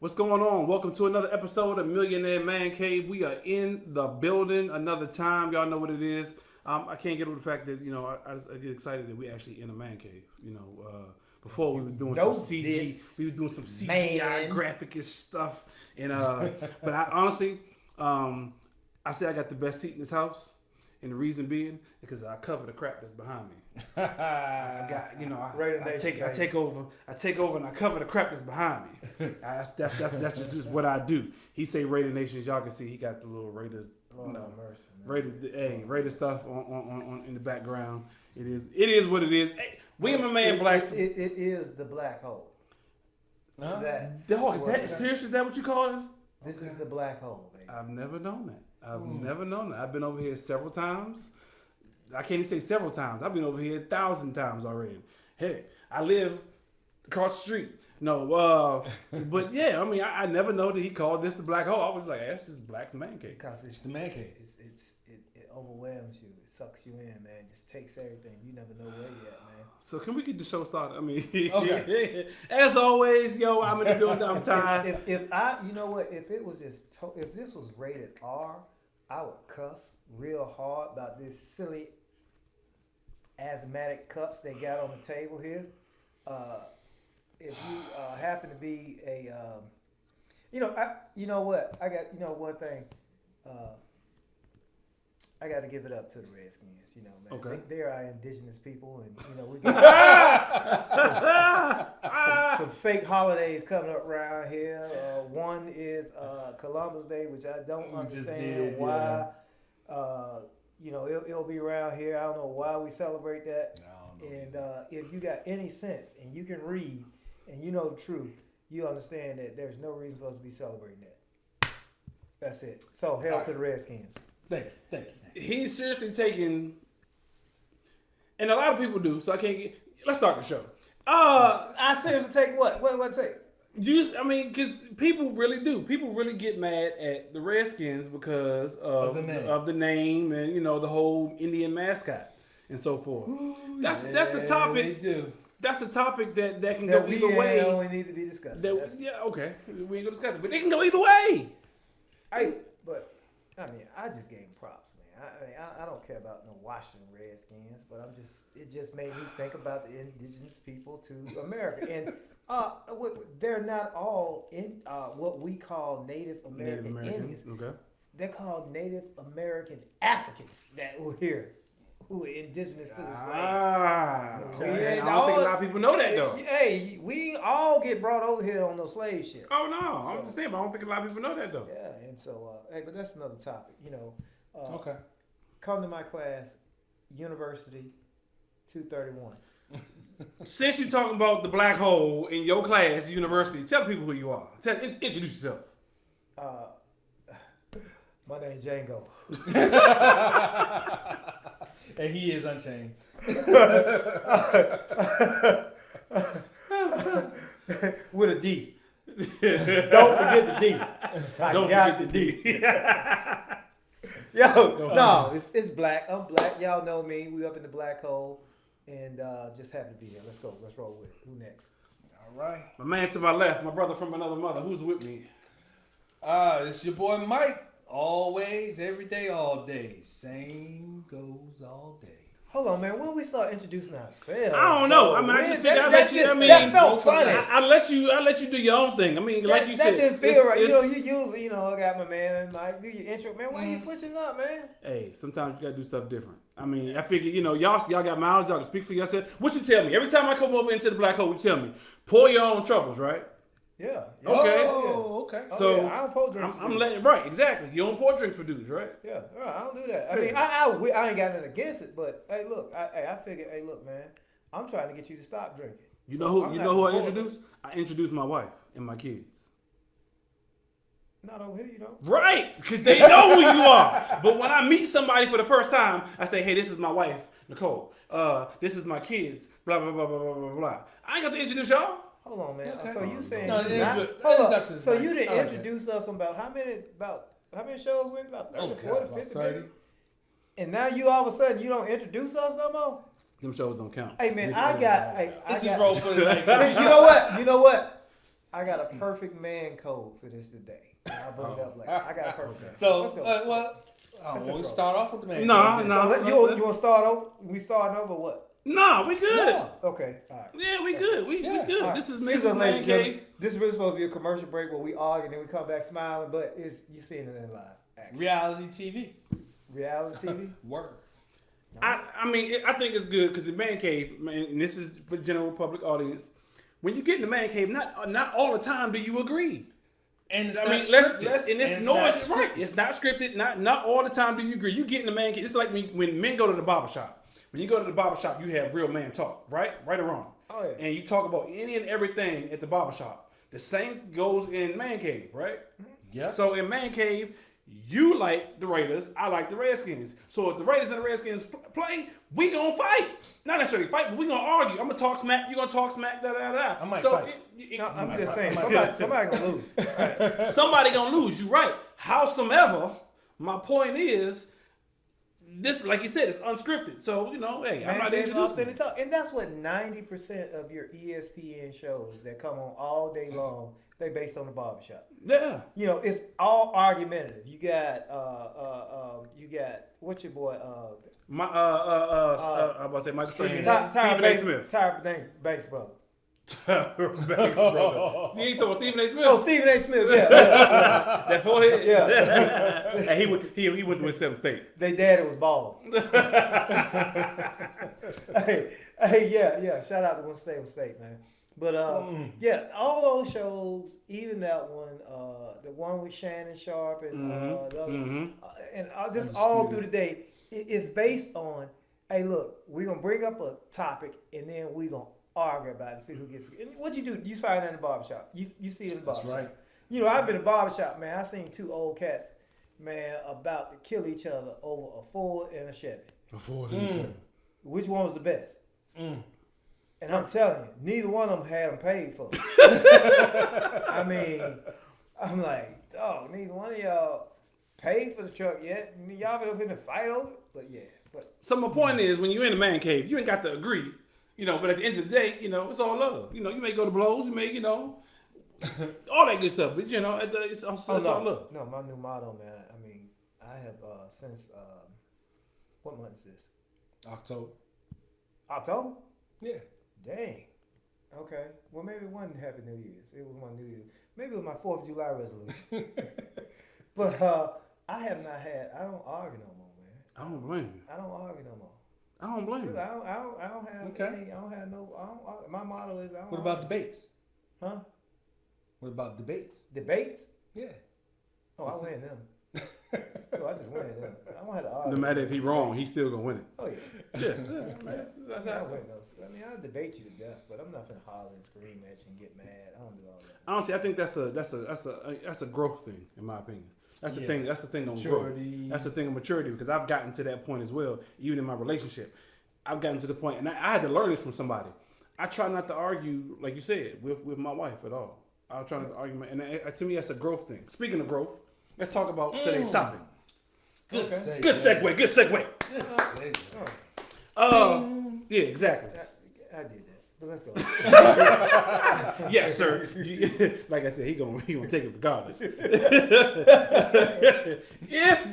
What's going on? Welcome to another episode of Millionaire Man Cave. We are in the building another time. Y'all know what it is. I can't get over the fact that I get excited that we actually in a man cave. Before we was doing some CG, we were doing some CGI graphic stuff, and but I honestly, I say I got the best seat in this house, and the reason being because I cover the crap that's behind me. I got, I take over, and I cover the crap that's behind me. That's just what I do. He say Raider Nations. Y'all can see he got the little Raiders, Raider stuff on in the background. It is what it is. Hey, we and my man Blacks. It is the black hole. Is that serious? Is that what you call this? This is the black hole, baby. I've never known that. Never known that. I've been over here several times. I can't even say several times. I've been over here 1,000 times already. Hey, I live across the street. No, but yeah, I mean, I never know that he called this the black hole. I was like, that's just Black's man cave. Because it's the man cave. It overwhelms you. It sucks you in, man. It just takes everything. You never know where you at, man. So can we get the show started? I mean, okay. As always, I'm in the building. I'm tired. If it was if this was rated R, I would cuss real hard about this silly asthmatic cups they got on the table here. If you happen to be a, I got one thing. I got to give it up to the Redskins, man. Okay. They are our indigenous people, and we got some fake holidays coming up around here. One is Columbus Day, which I don't understand why. It'll be around here. I don't know why we celebrate that. And if you got any sense and you can read and you know the truth, you understand that there's no reason for us to be celebrating that. That's it. So hell to the Redskins. Thank you. He's seriously taking, and a lot of people do. So I can't get. Let's start the show. I seriously take what? What take? Because people really do. People really get mad at the Redskins because of the name and the whole Indian mascot and so forth. Ooh, that's the topic. They do. That's a topic that can go either way. That only need to be discussed. Okay. We ain't gonna discuss it, but it can go either way. I just gave him props, man. I don't care about no Washington Redskins, but it just made me think about the indigenous people to America. And they're not all in what we call Native American Indians. Okay. They're called Native American Africans that were here, who are indigenous to this land. Okay. I don't think a lot of people know that, though. Hey, we all get brought over here on those slave ship. Oh, no. I'm just saying, but I don't think a lot of people know that, though. Yeah, and so, but that's another topic, Okay. Come to my class, University 231. Since you're talking about the black hole in your class, university, tell people who you are. Introduce yourself. My name's Django. And he is unchained. With a D. Don't forget the D. I got the D. It's Black. I'm Black. Y'all know me. We up in the black hole. And just happy to be here. Let's go. Let's roll with it. Who next? All right. My man to my left, my brother from another mother. Who's with me? It's your boy Mike. Always, every day, all day. Same goes all day. Hold on, man. When we start introducing ourselves? I don't know. I just figured that felt funny. I let you do your own thing. Like you said, that didn't feel right. You usually, I got my man Mike do your intro. Man, why are you switching up, man? Hey, sometimes you gotta do stuff different. I figure, y'all got mouths. Y'all can speak for yourself. What you tell me? Every time I come over into the black hole, you tell me, pour your own troubles, right? Yeah. Okay. Oh, okay. So I don't pour drinks. I'm letting right, exactly. You don't pour drinks for dudes, right? Yeah, I don't do that. I mean, I ain't got nothing against it, but hey, look, I figured, hey, look, man, I'm trying to get you to stop drinking. You know who I introduced? I introduced my wife and my kids. Not over here, you don't. Right, because they know who you are. But when I meet somebody for the first time, I say, hey, this is my wife, Nicole. This is my kids. Blah blah blah blah blah blah blah. I ain't got to introduce y'all. Hold on, man. Okay. So you saying introduction? You didn't introduce us about how many shows we about 30, 40, 50, 30. And now you all of a sudden you don't introduce us no more? Them shows don't count. Hey man, I got roll for the night. You know what? I got a perfect man code for this today. I'll bring it up later. I got a perfect man. So, Let's go. we start off with the man. No, cave. no. So you want to start over? We starting over what? No, we good. No. Okay, all right. Yeah, we good. We Yeah. good. All right. This is Excuse us, Mrs. ladies Man and gentlemen. Cave. This is really supposed to be a commercial break where we argue and then we come back smiling, but you seeing it in live action. Reality TV. Reality TV. Word. I mean, I think it's good because the Man Cave, man, and this is for general public audience. When you get in the Man Cave, not all the time do you agree. And it's I not mean, scripted. it's right. It's not scripted. Not all the time do you agree. You get in the Man Cave. It's like when men go to the barber shop. When you go to the barber shop, you have real man talk, right? Right or wrong. Oh, yeah. And you talk about any and everything at the barber shop. The same goes in Man Cave, right? Yeah. So in Man Cave, you like the Raiders, I like the Redskins. So if the Raiders and the Redskins play, we gonna fight. Not necessarily fight, but we gonna argue. I'm gonna talk smack, you gonna talk smack, da da da. I might fight. No, I'm just saying, somebody gonna lose. Right. Somebody gonna lose. You right. Howsoever, my point is, this, like you said, it's unscripted. So hey, I'm not introducing. Talk. And that's what 90% of your ESPN shows that come on all day long, they based on the barbershop. Yeah. It's all argumentative. You got what's your boy? I'm about to say Michael Stephen A. Smith. Tyra Banks brother. Banks brother. You ain't talking about Stephen A. Smith? Oh, Stephen A. Smith. Yeah. That forehead. Yeah. And he went to his 7th state. They daddy was bald. Yeah. Shout out to Winston State, man. But yeah, all those shows, even that one, the one with Shannon Sharp and the other, and just all through the day, it's based on, hey, look, we're gonna bring up a topic and then we're gonna argue about it and see who gets it. And what you do, you find that in the barbershop. You see it in the barbershop. That's right. I've been in the barbershop, man. I seen two old cats, man, about to kill each other over a Ford and a Chevy. Which one was the best? And I'm telling you, neither one of them had them paid for. I mean, I'm like, dog, neither one of y'all paid for the truck yet. Y'all been up in the fight over it? But yeah. So my point is, when you're in the Man Cave, you ain't got to agree, but at the end of the day, it's all love. You may go to blows, you may, all that good stuff. But, it's all love. No, my new motto, man, I mean, I have since, what month is this? October? Yeah. Dang. Okay. Well, maybe it wasn't Happy New Year's. It was my New Year's. Maybe it was my 4th of July resolution. But I don't argue no more, man. I don't blame you. I don't argue no more. I don't blame you. I don't have any, I don't have no, my motto is I don't What about debates? Huh? What about debates? Debates? Yeah. Oh, I win them. I just win them. I don't have to argue. No matter if he's wrong, he's still going to win it. Oh, yeah. That's I how win those. I mean, I'll debate you to death, but I'm not going to holler and scream at you and get mad. I don't do all that. Honestly, I think that's a growth thing, in my opinion. That's the thing. That's the thing on growth. That's the thing of maturity, because I've gotten to that point as well, even in my relationship. I've gotten to the point, and I had to learn this from somebody. I try not to argue, like you said, with my wife at all. I'll try not to argue, and to me, that's a growth thing. Speaking of growth, let's talk about today's topic. Good segue. Good segue. Good segue. Good segue. Yeah, exactly. I did that, but let's go. Yes, sir. Like I said, he gonna take it regardless. If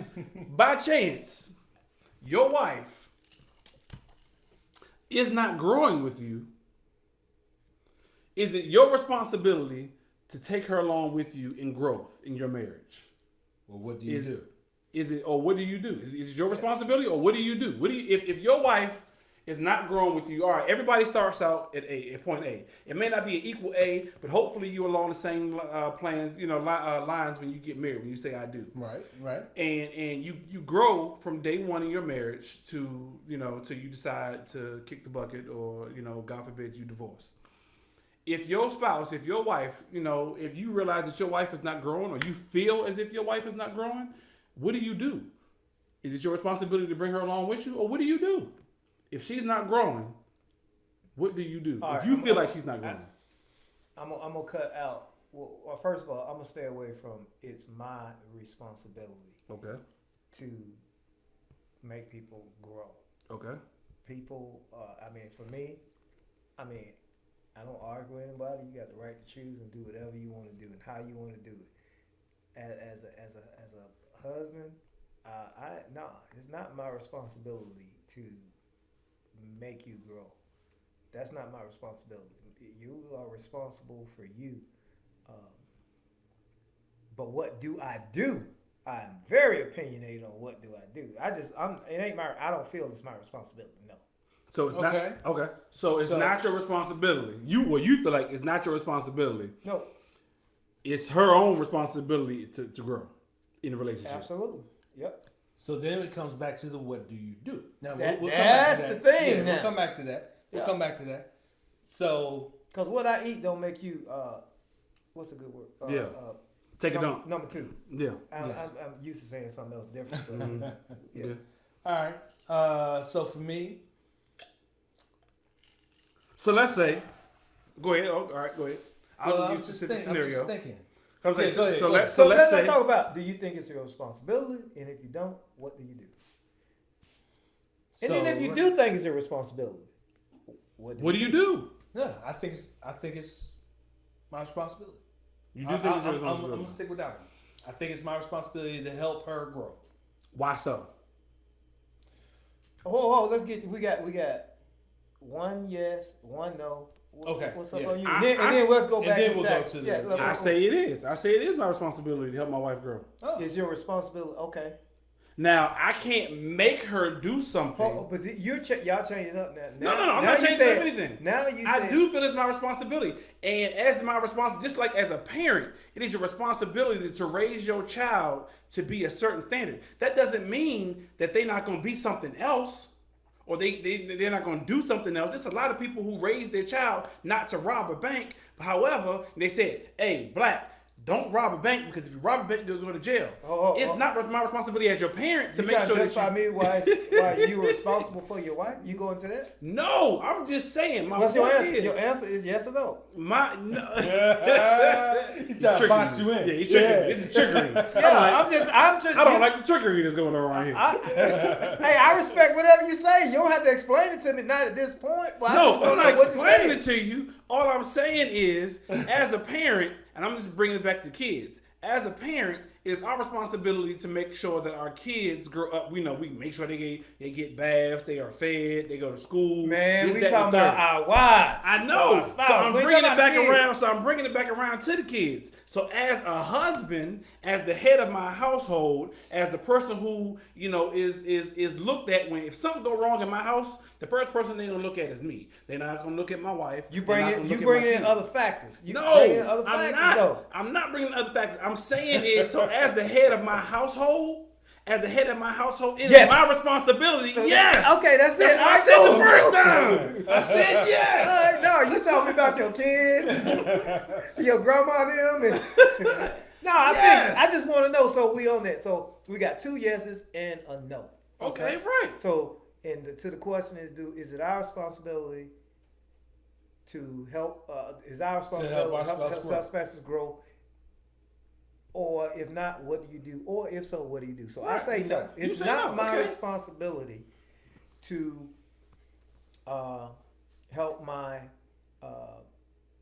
by chance your wife is not growing with you, is it your responsibility to take her along with you in growth in your marriage? Well, what do you do? Is it, or what do you do? Is it your responsibility, or what do you do? If your wife is not growing with you? All right, everybody starts out at point A. It may not be an equal A, but hopefully you're along the same plans, lines when you get married, when you say I do. Right. And you grow from day one in your marriage to till you decide to kick the bucket, or God forbid you divorce. If your spouse, if your wife, if you realize that your wife is not growing, or you feel as if your wife is not growing, what do you do? Is it your responsibility to bring her along with you, or what do you do? If she's not growing, what do you do? All if right, you feel like she's not growing. I'm gonna cut out. Well, first of all, I'm gonna stay away from it's my responsibility. Okay. To make people grow. Okay. People, for me, I don't argue with anybody. You got the right to choose and do whatever you want to do and how you want to do it. As a husband, it's not my responsibility to make you grow. That's not my responsibility. You are responsible for you. But what do I do? I'm very opinionated on what do I do. I don't feel it's my responsibility. No. So it's Okay. not okay. So it's not your responsibility. You feel like it's not your responsibility. No. It's her own responsibility to grow in a relationship. Absolutely. Yep. So then it comes back to the what do you do? Now That's come back to that. the thing. Yeah, now. we'll come back to that. We'll come back to that. So Because what I eat don't make you. What's a good word? Take a dump. Number two. Yeah. I'm used to saying something else different. But, yeah. all right. So for me, So let's say, go ahead. Oh, all right, go ahead. I'm just thinking. I was like, Yeah, go ahead, so go let's ahead. let's say. Let's talk about. Do you think it's your responsibility? And if you don't, what do you do? And then if you do think it's your responsibility, what do you do? Yeah, I think it's my responsibility. You do think it's your I'm responsibility? gonna stick with that one. I think it's my responsibility to help her grow. Why so? Oh, we got one yes, one no. Okay, What's up yeah. on you? And then let's go back. And then and we'll attack. go to Yeah, the. I say it is. I say it is my responsibility to help my wife grow. It's your responsibility. Okay. Now I can't make her do something. Oh, but y'all changing up now. No, I'm now not you changing said- up anything. Now you I said- do feel it's my responsibility, and as my responsibility, just like as a parent, it is your responsibility to raise your child to be a certain standard. That doesn't mean that they're not going to be something else, or they're not going to do something else. There's a lot of people who raise their child not to rob a bank. However, they said, "Hey, black, don't rob a bank because if you rob a bank, you'll go to jail." It's not my responsibility as your parent to make sure that justify me why you were responsible for your wife. You go into that? No, I'm just saying. My What's point your answer? is Your answer is yes or no. He's trying to box you in. Yeah, he tricking me. This is trickery. I'm just. I don't like the trickery that's going on around here. Hey, I respect whatever you say. You don't have to explain it to me. Not at this point. But No, I'm not explaining it. it to you. All I'm saying is, as a parent, and I'm just bringing it back to kids. As a parent, it is our responsibility to make sure that our kids grow up. We make sure they get baths, they are fed, they go to school. Man, this, we that, talking and the about third. our wives. I know. Our So spouse. I'm We ain't bringing it talking back about kids. around. So I'm bringing it back around to the kids. So as a husband, as the head of my household, as the person who is looked at when if something go wrong in my house, the first person they're gonna look at is me. They're not gonna look at my wife. You bring in other factors. No, I'm I'm not bringing other factors. I'm saying is so as the head of my household. As the head of my household, it is my responsibility. Yes. Okay, that's it. What I said the first time. I said yes. No, you talking about your kids, your grandma, them. No, I just want to know. So we on that. So we got 2 yeses and a no. Okay, right. So to the question is it our responsibility to help? Is our responsibility to help our spouses grow? Or if not, what do you do? Or if so, what do you do? So I say no. It's not my responsibility to help my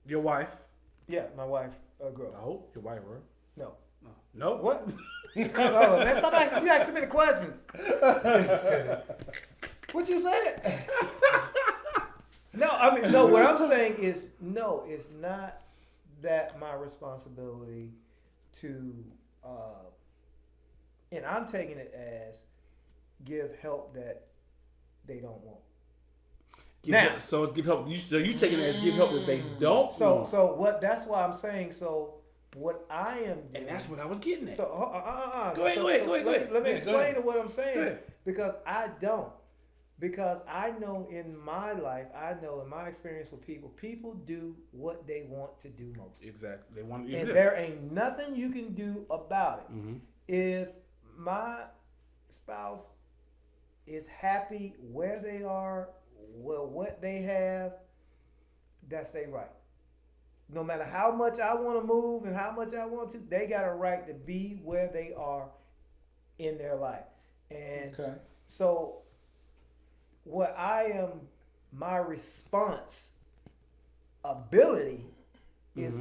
your wife. Yeah, my wife grow. No, your wife, bro. No. No. What? Oh, man, stop asking. You ask too many questions. What you said? No. What I'm saying is no. It's not that my responsibility to, and I'm taking it as give help that they don't want. So it's give help. So you taking it as give help that they don't want. So what? That's why I'm saying. So what I am doing, and that's what I was getting at. So Go ahead. Let me explain what I'm saying because I don't. Because I know in my life, I know in my experience with people do what they want to do most. Exactly. They want to. And there ain't nothing you can do about it. Mm-hmm. If my spouse is happy where they are, what they have, that's their right. No matter how much I want to move and how much I want to, they got a right to be where they are in their life. And so what my response ability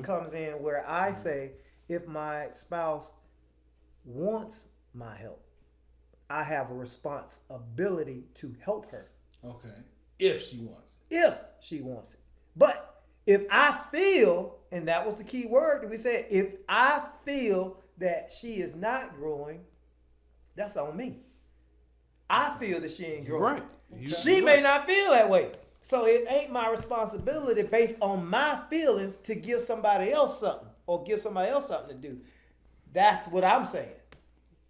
comes in where I say, if my spouse wants my help, I have a responsibility to help her. Okay. If she wants it. If she wants it. But if I feel, and that was the key word that we said, if I feel that she is not growing, that's on me. I feel that she ain't growing. Right. She may not feel that way. So it ain't my responsibility based on my feelings to give somebody else something or give somebody else something to do. That's what I'm saying.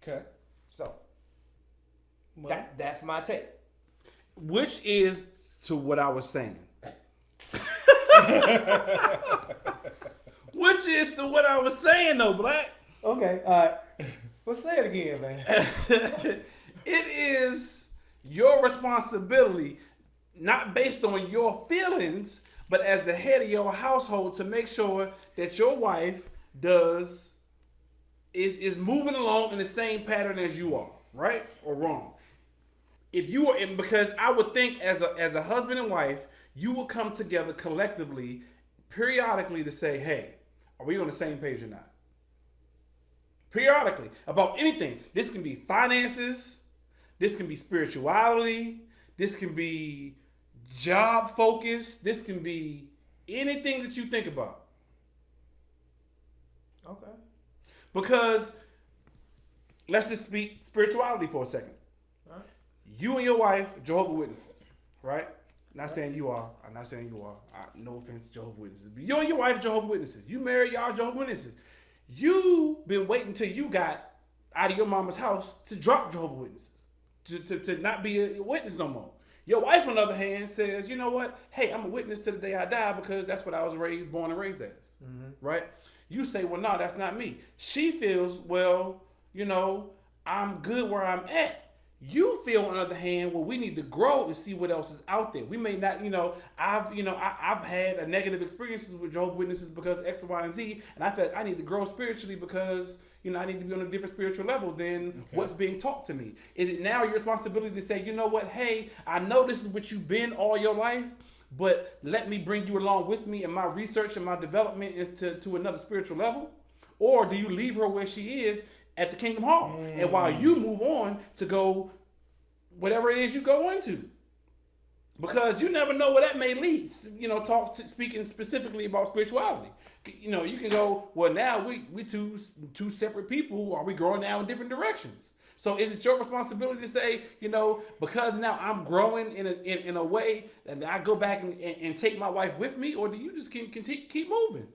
Okay. So Well, that's my take. Which is to what I was saying. Which is to what I was saying, though, Black. Okay, all right. Well, say it again, man. It is your responsibility, not based on your feelings, but as the head of your household, to make sure that your wife is moving along in the same pattern as you are, right or wrong. If you are, because I would think as a husband and wife, you will come together collectively, periodically, to say, hey, are we on the same page or not? Periodically, about anything. This can be finances, this can be spirituality, this can be job focus, this can be anything that you think about. Okay. Because let's just speak spirituality for a second. All right. You and your wife, Jehovah's Witnesses, right? Not saying you are. I'm not saying you are. No offense to Jehovah's Witnesses. But you and your wife, Jehovah's Witnesses. You married, y'all Jehovah's Witnesses. You've been waiting till you got out of your mama's house to drop Jehovah's Witnesses. To not be a witness no more. Your wife, on the other hand, says, you know what? Hey, I'm a witness to the day I die because that's what I was born and raised as. Mm-hmm. Right? You say, well, no, that's not me. She feels, well, I'm good where I'm at. You feel, on the other hand, well, we need to grow and see what else is out there. We may not, I've had a negative experiences with Jehovah's Witnesses because X, Y, and Z, and I felt I need to grow spiritually because, I need to be on a different spiritual level than what's being taught to me. Is it now your responsibility to say, you know what, hey, I know this is what you've been all your life, but let me bring you along with me in my research and my development is to another spiritual level? Or do you leave her where she is at the Kingdom Hall? And while you move on to go whatever it is you go into. Because you never know where that may lead. Speaking specifically about spirituality. You can go, well, now we two separate people. Are we growing now in different directions? So is it your responsibility to say, because now I'm growing in a way that I go back and take my wife with me, or do you just keep moving?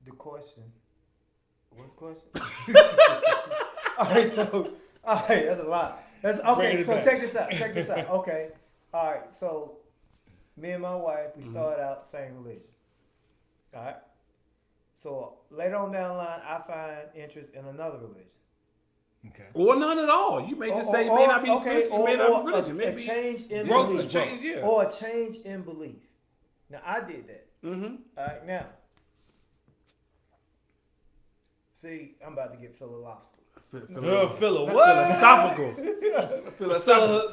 The question. What's the question? All right, that's a lot. That's okay. So check this out. Okay. All right. So me and my wife, we started out same religion. All right. So later on down the line, I find interest in another religion. Okay. Or none at all. You may just say it may not be spiritual, it may not be religion. A change in growth belief. is change, yeah. Or a change in belief. Now I did that. Mm-hmm. All right, now. See, I'm about to get philosophical. Philosophical.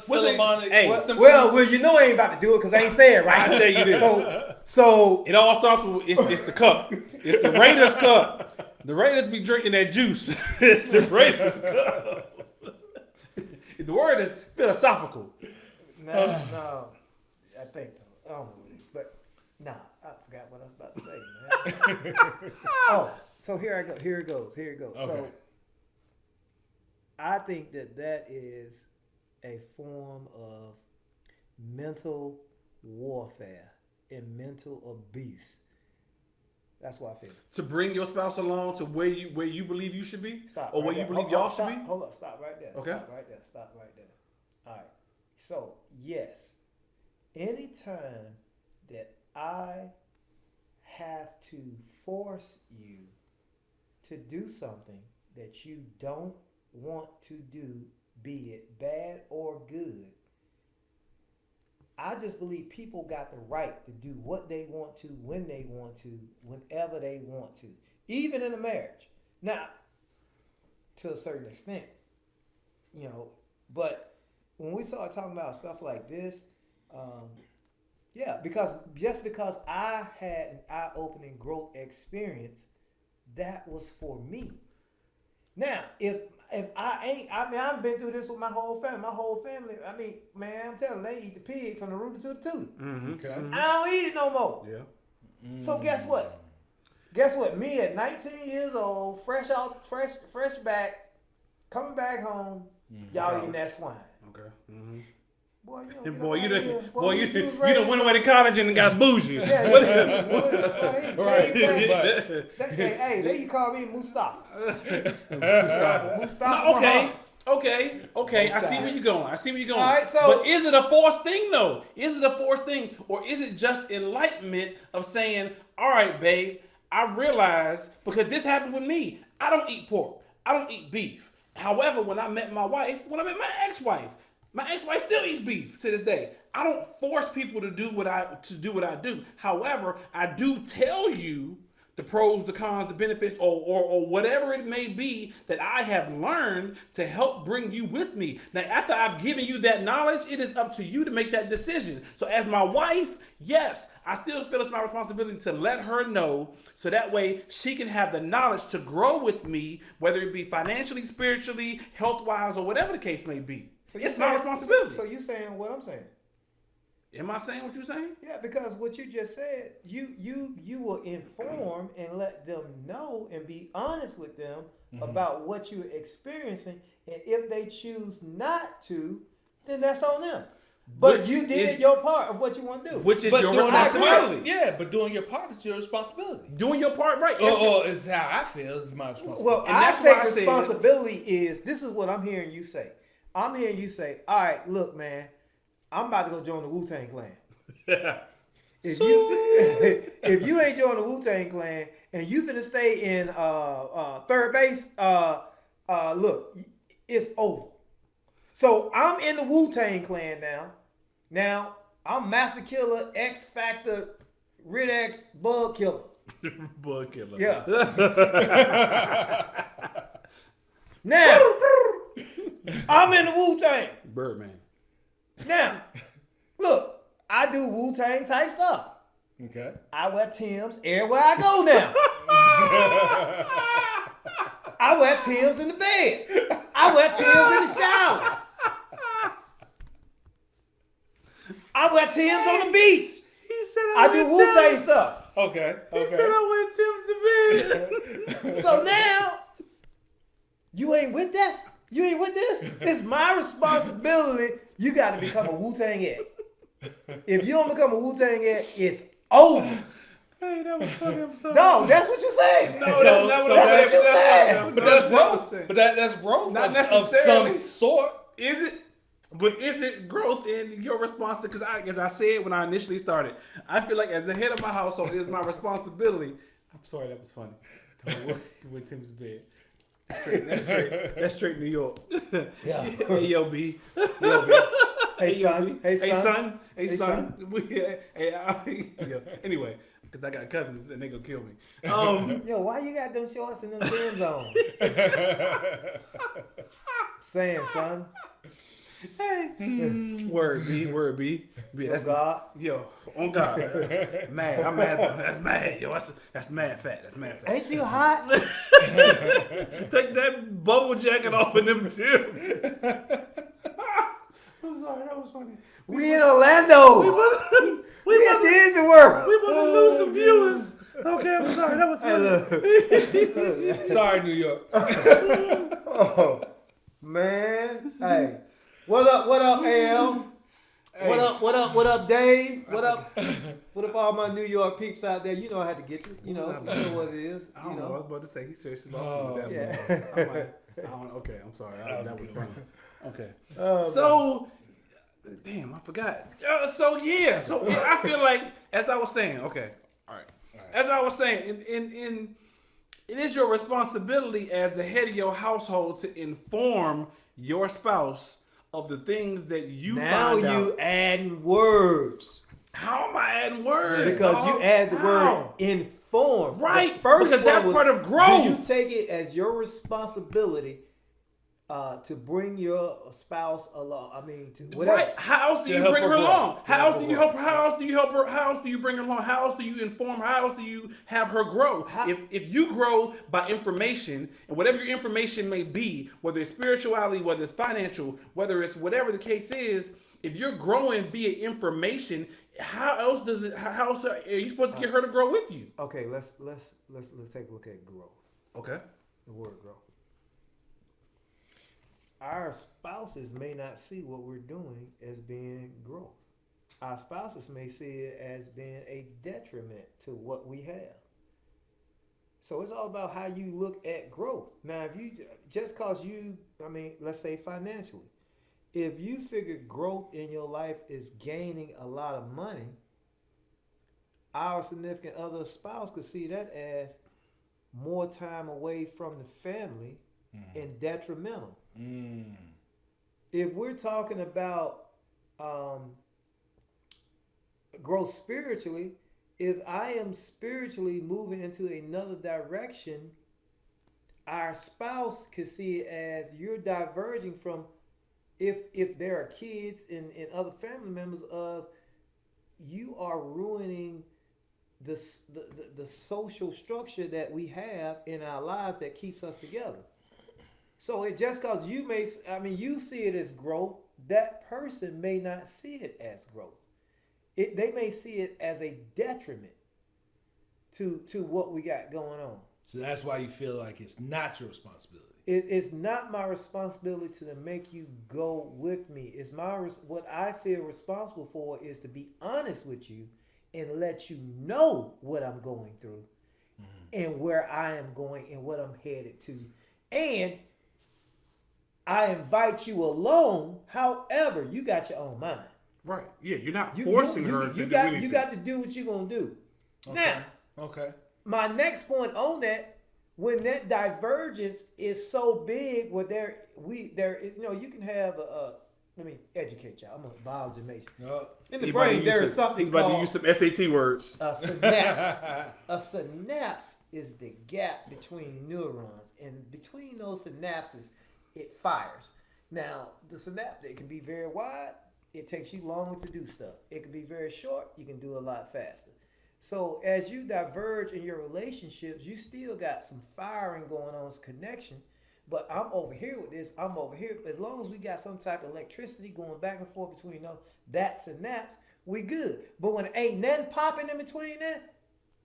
Philomonic. Hey, well, you know I ain't about to do it because I ain't say it right. I tell you this. So it all starts with it's the cup. It's the Raiders cup. The Raiders be drinking that juice. It's the Raiders cup. The word is philosophical. No, I think but I forgot what I was about to say, man. So here I go. Here it goes. Okay. So I think that is a form of mental warfare and mental abuse. That's what I feel. To bring your spouse along to where you believe you should be? Stop. Or right where there. you believe y'all should be? Hold up. Stop right there. Okay. Stop right there. All right. So, yes. Anytime that I have to force you to do something that you don't want to do, be it bad or good, I just believe people got the right to do what they want to, when they want to, whenever they want to, even in a marriage. Now, to a certain extent, but when we start talking about stuff like this, Yeah, because I had an eye-opening growth experience, that was for me. Now, if I ain't, I mean, I've been through this with my whole family. My whole family, I mean, man, I'm telling you, they eat the pig from the rooter to the tutor. Mm-hmm. Okay. I don't eat it no more. Yeah. So guess what? Guess what? Me at 19 years old, fresh back, coming back home, y'all eating that swine. Okay. Mm-hmm. Boy, you And don't boy, get you up done, out here. boy, you was done raised went on- away to college and got bougie. Yeah, Right. hey, they you call me Mustafa. Mustafa. No, okay. Muhammad. Okay. I see where you're going. All right, so- but is it a forced thing though? Is it a forced thing, or is it just enlightenment of saying, "All right, babe, I realize because this happened with me. I don't eat pork. I don't eat beef. However, when I met my ex-wife still eats beef to this day. I don't force people to do what I do. However, I do tell you the pros, the cons, the benefits, or whatever it may be that I have learned to help bring you with me. Now, after I've given you that knowledge, it is up to you to make that decision. So as my wife, yes, I still feel it's my responsibility to let her know so that way she can have the knowledge to grow with me, whether it be financially, spiritually, health-wise, or whatever the case may be. So it's my responsibility. So you saying what I'm saying? Am I saying what you're saying? Yeah, because what you just said, you will inform and let them know and be honest with them about what you're experiencing, and if they choose not to, then that's on them. But Which you did is- your part of what you want to do. Which is But your doing that responsibility. part, yeah, but doing your part is your responsibility. Doing your part right. Yes, Or is how I feel is my responsibility. Well, And I that's why take I said- responsibility is, this is what I'm hearing you say. I'm hearing you say, all right, look, man, I'm about to go join the Wu-Tang Clan. If you ain't join the Wu-Tang Clan and you finna stay in third base, look, it's over. So I'm in the Wu-Tang Clan now. Now I'm Master Killer, X Factor, Rid X, Bug Killer. Bug killer. Yeah. Now I'm in the Wu-Tang. Birdman. Now, look, I do Wu-Tang type stuff. Okay. I wear Timbs everywhere I go now. I wear Timbs in the bed. I wear Timbs in the shower. I wear Timbs on the beach. He said I do Wu-Tang stuff. Okay. He said I went Tim's to bed. So now, you ain't with this. You ain't with this. It's my responsibility. You got to become a Wu-Tang head. If you don't become a Wu-Tang head, it's over. Hey, that was funny. I'm sorry. No, that's what you said. No, So- that's not so what I that's said. what you said. But that's That's not what I growth. said. But that's growth Not of necessarily. some sort. Is it? But is it growth in your response? Because as I said when I initially started, I feel like as the head of my household, it is my responsibility. I'm sorry, that was funny. With Tim's bed. That's straight New York. Yeah. Hey, yo, B. Hey, son. Hey, son. Anyway, because I got cousins and they gonna kill me. Yo, why you got them shorts and them Timbs on? Saying, son. Word B. That's God. Yo, on God. Mad. I'm mad. That's mad. Yo, that's mad fat. That's mad fat. Ain't you hot? Take that bubble jacket off of them too. I'm sorry, that was funny. We in Orlando. We at Disney World. We about to lose some viewers. Okay, I'm sorry. That was funny. Sorry, New York. Oh, man. Hey. What up, AL? Hey. What up, Dave? What up, all my New York peeps out there? You know I had to get you. You know what it is. I don't know. I was about to say he seriously lost Oh, me with that. yeah. I'm like, okay, I'm sorry. That was funny. Okay. Oh, So, damn, I forgot. So I feel like, as I was saying, okay, all right. As I was saying, it is your responsibility as the head of your household to inform your spouse of the things that you now find out. you adding words. How am I adding words? Because dog? you add the word How? inform. Right, The first because that's one was, part of growth. do you take it as your responsibility to bring your spouse along. I mean, to whatever. Right. How else do To you help bring her her grow. along? To How help else her do you grow. help her? How else do you help her? How else do you bring her along? How else do you inform her? How else do you have her grow? How- If you grow by information, and whatever your information may be, whether it's spirituality, whether it's financial, whether it's whatever the case is, if you're growing via information, how else does it? How else are you supposed to get her to grow with you? Okay, let's take a look at growth. Okay. The word growth. Our spouses may not see what we're doing as being growth. Our spouses may see it as being a detriment to what we have. So it's all about how you look at growth. Now, if you just cause you, I mean, let's say financially, if you figure growth in your life is gaining a lot of money, our significant other spouse could see that as more time away from the family and detrimental. If we're talking about growth spiritually, if I am spiritually moving into another direction, our spouse could see it as you're diverging from, if there are kids and other family members, of you are ruining the social structure that we have in our lives that keeps us together. So it just because you see it as growth, that person may not see it as growth. They may see it as a detriment to what we got going on. So that's why you feel like it's not your responsibility. It's not my responsibility to make you go with me. It's what I feel responsible for is to be honest with you and let you know what I'm going through and where I am going and what I'm headed to. And I invite you along. However, you got your own mind. Right. Yeah. You're not forcing her to do anything. You got to do what you're gonna do. Okay. Now, Okay. my next point on that, when that divergence is so big, where you can have let me educate y'all. I'm a biology major. In the brain, there is something He's about to called use some SAT words. a synapse. A synapse is the gap between neurons, and between those synapses, it fires. Now, the synapse, it can be very wide. It takes you longer to do stuff. It can be very short. You can do a lot faster. So as you diverge in your relationships, you still got some firing going on, some connection. But I'm over here with this. I'm over here. As long as we got some type of electricity going back and forth between that synapse, we good. But when ain't nothing popping in between that,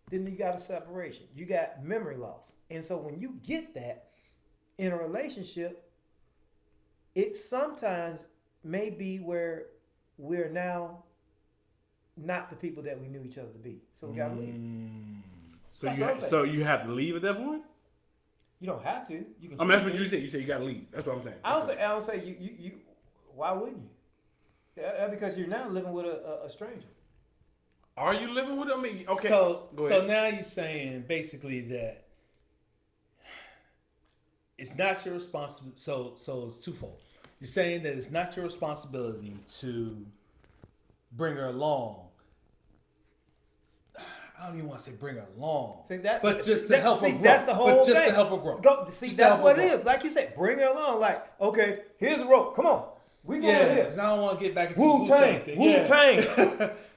then you got a separation. You got memory loss. And so when you get that in a relationship, it sometimes may be where we're now not the people that we knew each other to be. So we gotta leave. So you have to leave at that point? You don't have to. You can. That's what you said. You said you gotta leave. That's what I'm saying. I don't say you. Why wouldn't you? Because you're now living with a stranger. Are you living with them? I mean, okay. So now you're saying basically that it's not your responsibility. So it's twofold. You're saying that it's not your responsibility to bring her along. I don't even want to say bring her along, but just to help her grow. That's the whole thing. To help her grow. That's what it is. Like you said, bring her along. Like, okay, here's the rope. Come on, we going here. Because I don't want to get back into Wu-Tang. thing. Wu-Tang.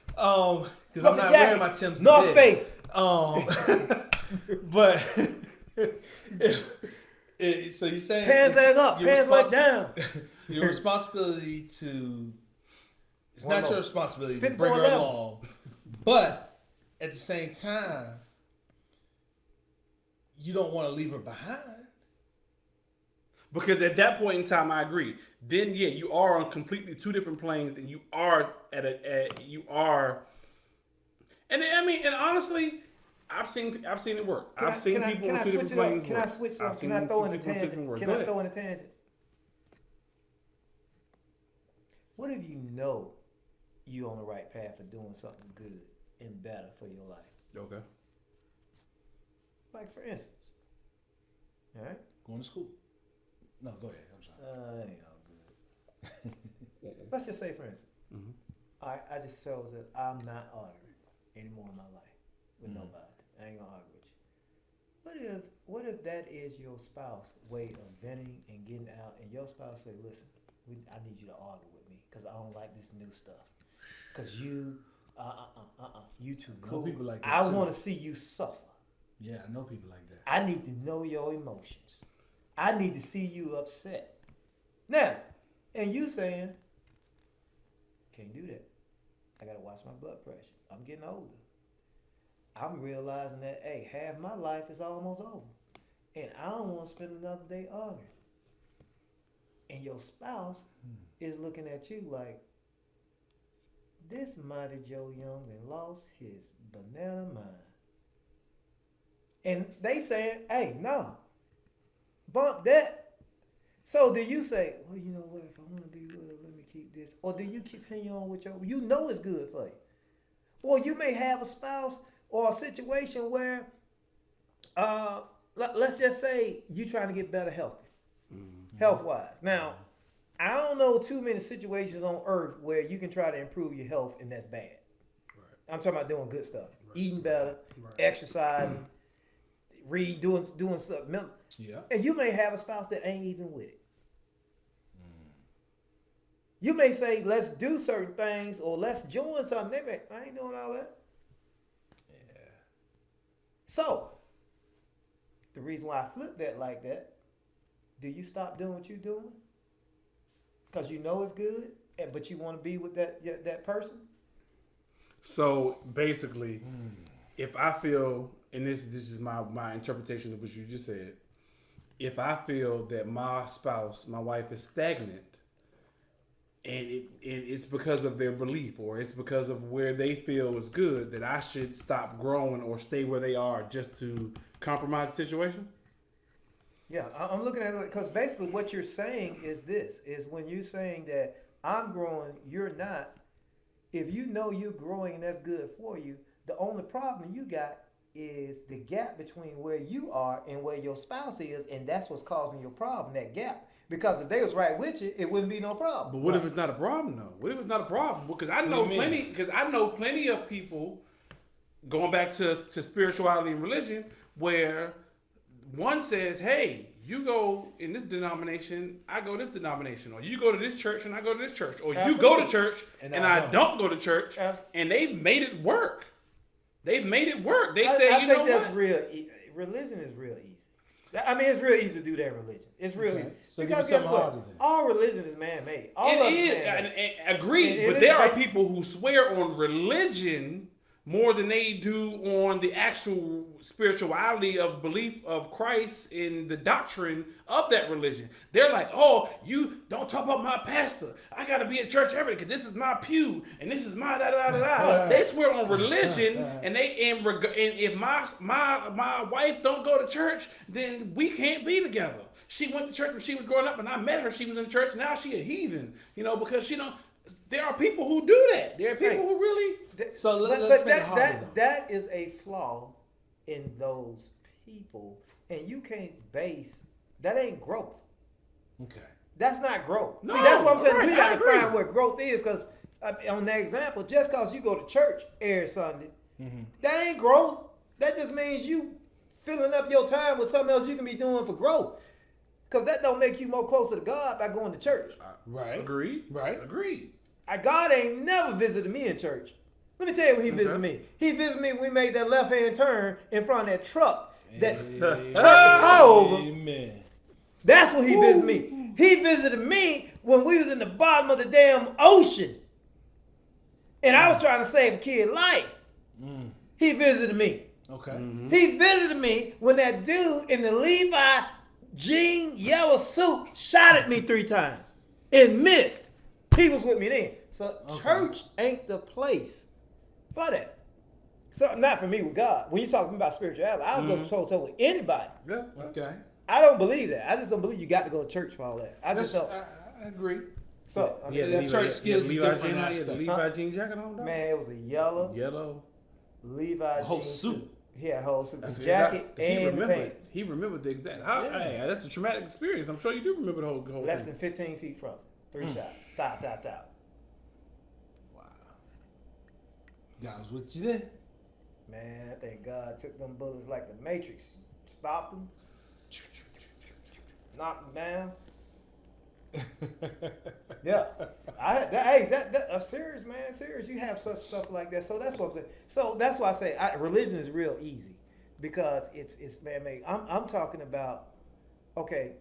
Because I'm not wearing my Tim's. North Face. But so you're saying hands up, hands like down. Your responsibility to it's not your responsibility to 54 bring her levels. along, but at the same time, you don't want to leave her behind. Because at that point in time, I agree. Then yeah, you are on completely two different planes, and you are and I mean, and honestly, I've seen it work. I've seen people on two different planes. Can I switch something? Can I throw in a tangent? What if you know you on the right path of doing something good and better for your life? Okay. Like for instance, all right, Going to school. No, go ahead. I'm sorry. Ain't all good. Let's just say, for instance, I just chose that I'm not arguing anymore in my life with nobody. I ain't gonna argue with what if that is your spouse way of venting and getting out, and your spouse say, "Listen, I need you to argue with me because I don't like this new stuff. Because you too I know cool. people like that I too. want to see you suffer. Yeah, I know people like that. I need to know your emotions. I need to see you upset. Now, and you saying, can't do that. I gotta watch my blood pressure. I'm getting older. I'm realizing that, hey, half my life is almost over. And I don't want to spend another day arguing. And your spouse is looking at you like, this mighty Joe Young and lost his banana mind. And they saying, hey, no, bump that. So do you say, well, you know what, if I want to be with her, let me keep this. Or do you continue on with you know it's good for you. Or you may have a spouse or a situation where, let's just say you trying to get better health-wise. Now, I don't know too many situations on earth where you can try to improve your health and that's bad. Right. I'm talking about doing good stuff, Right. eating better, Right. exercising, doing stuff. Yeah. And you may have a spouse that ain't even with it. You may say, let's do certain things or let's join something. They may, I ain't doing all that. Yeah. So, the reason why I flip that like that, do you stop doing what you're doing? Because you know it's good, but you want to be with that person? So basically, if I feel, and this is my interpretation of what you just said, if I feel that my spouse, my wife is stagnant, and it's because of their belief or it's because of where they feel is good, that I should stop growing or stay where they are just to compromise the situation? Yeah, I'm looking at it because basically what you're saying is this, is when you're saying that I'm growing, you're not, if you know you're growing and that's good for you, the only problem you got is the gap between where you are and where your spouse is, and that's what's causing your problem, that gap. Because if they was right with you, it wouldn't be no problem. But what if it's not a problem though? What if it's not a problem? Because I know plenty of people, going back to spirituality and religion, where one says, hey, you go in this denomination, I go this denomination, or you go to this church and I go to this church, or you go to church and I don't go to church, and they've made it work. They've made it work. They say, I think that's real. Religion is real easy. I mean, it's real easy to do that in religion. It's really So because give me guess something what? harder then. All religion is man-made. All It of is, it's man-made. agreed. It But is there are man- people who swear on religion more than they do on the actual spirituality of belief of Christ in the doctrine of that religion. They're like, oh, you don't talk about my pastor. I got to be at church every day because this is my pew and this is my da-da-da-da-da. They swear on religion, and if my wife don't go to church, then we can't be together. She went to church when she was growing up, and I met her. She was in church. Now she a heathen, because she don't. There are people who do that. There are people who really. So let's But make it harder though. that is a flaw in those people, and you can't base that. Ain't growth. Okay. That's not growth. No, See, that's what I'm saying. right, We I got to agree. find what growth is, because on that example, just because you go to church every Sunday, that ain't growth. That just means you filling up your time with something else you can be doing for growth. Because that don't make you more closer to God by going to church. Right. Agreed. Right. Agreed. God ain't never visited me in church. Let me tell you when he visited me. He visited me when we made that left-hand turn in front of that truck that turned the car over. Amen. That's when he visited me. He visited me when we was in the bottom of the damn ocean. And I was trying to save a kid's life. He visited me. Okay. He visited me when that dude in the Levi jean yellow suit shot at me 3 times. It missed. He was with me then. So church ain't the place for that. So not for me with God. When you talking about spirituality, I'll go toe-to-toe with anybody. Yeah. Okay. I don't believe that. I just don't believe you got to go to church for all that. I just don't. I agree. So, I mean, Yeah, that church skills is Levi different jean, aspect. the Levi jean jacket on. Dog? man, it was a yellow Yellow. Levi whole jean suit. He had a whole suit, the That's jacket he and the remembered. pants. He remembered the exact. Yeah. Hey, that's a traumatic experience. I'm sure you do remember the whole Less thing. than 15 feet from him. 3 shots. Top. Wow. God was with you then. Man, I think God took them bullets like the Matrix. stopped them, knocked them down. Yeah, I'm serious, man, serious. You have such stuff like that, so that's what I'm saying. So that's why I say religion is real easy because it's man-made. I'm talking about okay,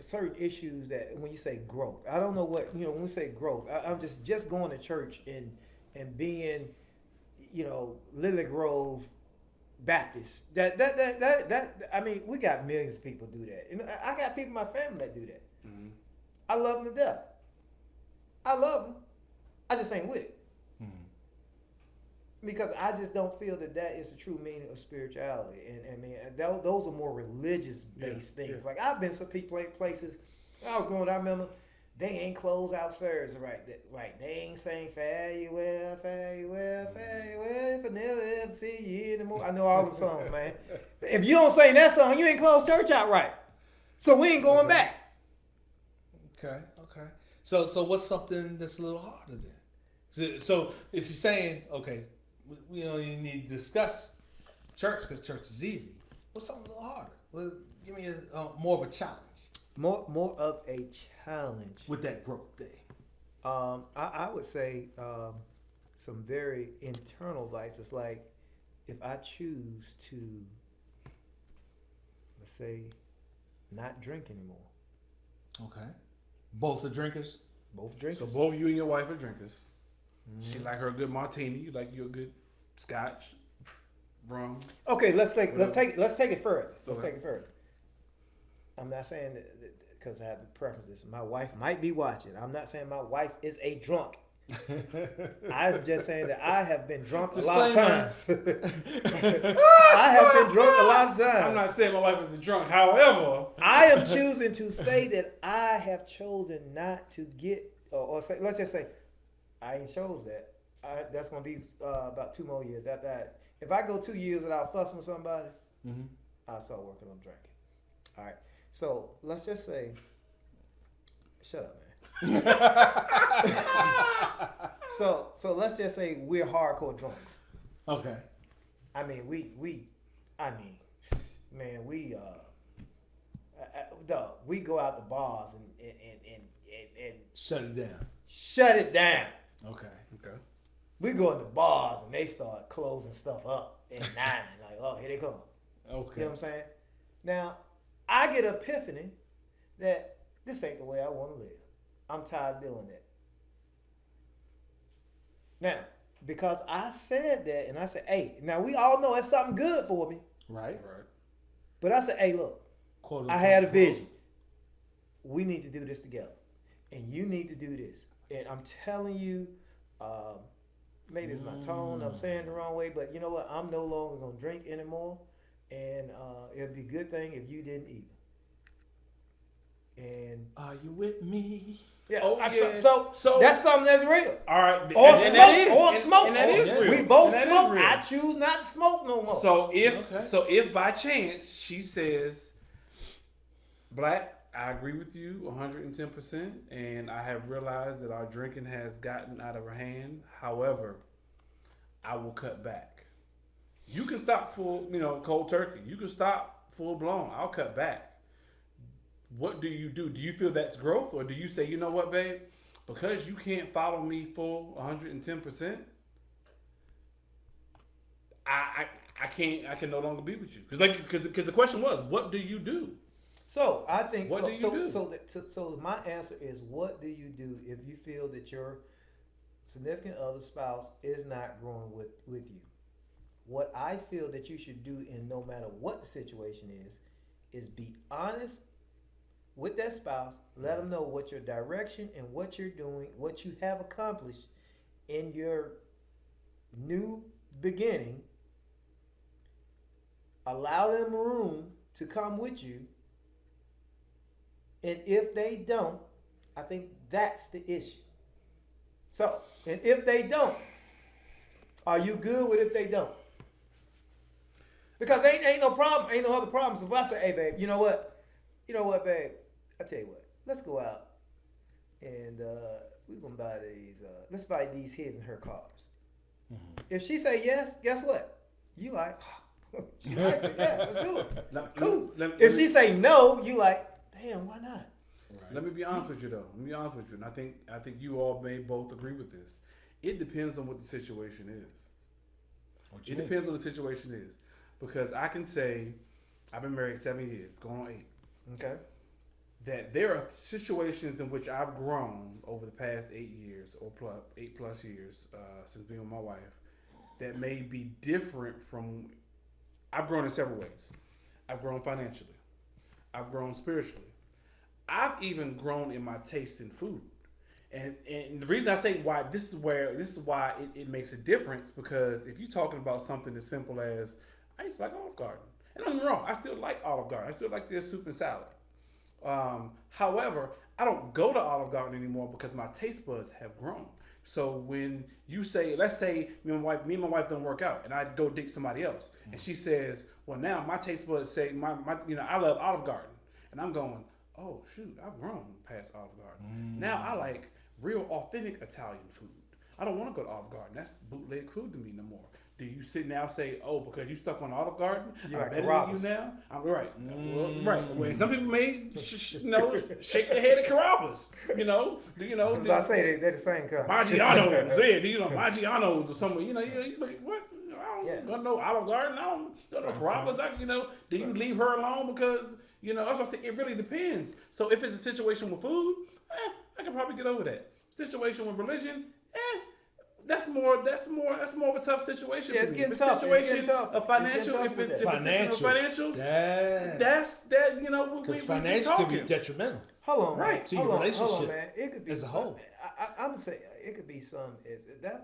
certain issues that when you say growth, I don't know what when we say growth. I'm just going to church and being Lily Grove Baptist. That I mean, we got millions of people do that. And I got people in my family that do that. Mm-hmm. I love them to death. I love them. I just ain't with it. Because I just don't feel that is the true meaning of spirituality. And I mean, those are more religious based things. Yeah. Like I've been to places. I was going. I remember they ain't closed out service right. They ain't saying fare you well, if I never ever see you anymore. I know all them songs, man. If you don't sing that song, you ain't closed church out right. So we ain't going back. Okay. So what's something that's a little harder then? So if you're saying okay, we don't even need to discuss church because church is easy. What's something a little harder? Well, give me more of a challenge. More of a challenge with that growth thing. I would say some very internal vices, like if I choose to, let's say, not drink anymore. Okay. Both are drinkers? Both drinkers. So both you and your wife are drinkers. Mm-hmm. She like her a good martini. You like your good scotch, rum. Okay, let's take it further. Let's take it further. I'm not saying that because I have to preface this. My wife might be watching. I'm not saying my wife is a drunk. I'm just saying that I have been drunk a lot of times. I have been drunk a lot of times. I'm not saying my wife is a drunk. However, I am choosing to say that I have chosen not to get, or say, let's just say, I ain't chose that. That's going to be about 2 more years after that. If I go 2 years without fussing with somebody, I'll start working on drinking. All right. So let's just say, shut up, man. so let's just say we're hardcore drunks. Okay. I mean, we go out to bars and shut it down. Shut it down. Okay. We go into bars and they start closing stuff up at 9. Like, oh, here they come. Okay. You know what I'm saying? Now, I get an epiphany that this ain't the way I want to live. I'm tired of doing that. Now, because I said that and I said, hey, now we all know that's something good for me. Right. But I said, hey, look, I had a vision. We need to do this together. And you need to do this. And I'm telling you, maybe it's my tone, I'm saying it the wrong way, but you know what? I'm no longer going to drink anymore. And it'd be a good thing if you didn't either. And are you with me? Yeah. Yeah. So that's something that's real. All right. Or smoke. And that is real. We both smoke. I choose not to smoke no more. So if by chance she says, Black, I agree with you 110%, and I have realized that our drinking has gotten out of hand. However, I will cut back. You can stop cold turkey. You can stop full blown. I'll cut back. What do you do? Do you feel that's growth, or do you say, you know what, babe, because you can't follow me full 110%, I can no longer be with you? Because the question was, what do you do? So I think what do you do? So my answer is, what do you do if you feel that your significant other spouse is not growing with you? What I feel that you should do, in no matter what the situation is be honest with that spouse. Let them know what your direction and what you're doing, what you have accomplished in your new beginning. Allow them room to come with you. And if they don't, I think that's the issue. So, and if they don't, are you good with if they don't? Because ain't no problem, ain't no other problems. If I say, hey, babe, you know what, babe, I tell you what, let's go out and we're gonna buy let's buy these his and her cars. Mm-hmm. If she say yes, guess what? you like, she likes it. Yeah, let's do it. Cool. let If she say no, you like, damn, why not? Right. Let me be honest with you though. Let me be honest with you, and I think you all may both agree with this. It depends on what the situation is. What It you mean? depends on what the situation is, because I can say I've been married 7 years, going on 8. Okay. That there are situations in which I've grown over the past 8 years or plus 8+ years since being with my wife that may be different from. I've grown in several ways. I've grown financially. I've grown spiritually. I've even grown in my taste in food. And the reason I say why this is why it makes a difference, because if you're talking about something as simple as I used to like Olive Garden. And don't get me wrong, I still like Olive Garden. I still like their soup and salad. However, I don't go to Olive Garden anymore because my taste buds have grown. So when you say, let's say me and my wife don't work out, and I go date somebody else, and she says, "Well, now my taste buds say my I love Olive Garden," and I'm going, "Oh shoot, I've grown past Olive Garden. Now I like real authentic Italian food. I don't want to go to Olive Garden. That's bootleg food to me no more." Do you sit now say, "Oh, because you stuck on Olive Garden, I'm like better Carrabba's. than you now"? I'm right, right. When some people may, shake their head at Carrabba's. Because I say they're the same color. Maggiano's, Maggiano's or somewhere. You like what? I don't know Olive Garden. I don't know Carrabba's. Do you leave her alone because that's what I say. It really depends. So if it's a situation with food, I can probably get over that. Situation with religion, that's more of a tough situation. Yeah, it's for me. getting If tough. Situation It's getting tough. of financial, It's getting tough if it's financial, that's Because financial could be detrimental. Hold on, Right. man. To your Hold on, relationship man. It could be as a whole. I'm gonna say it could be some.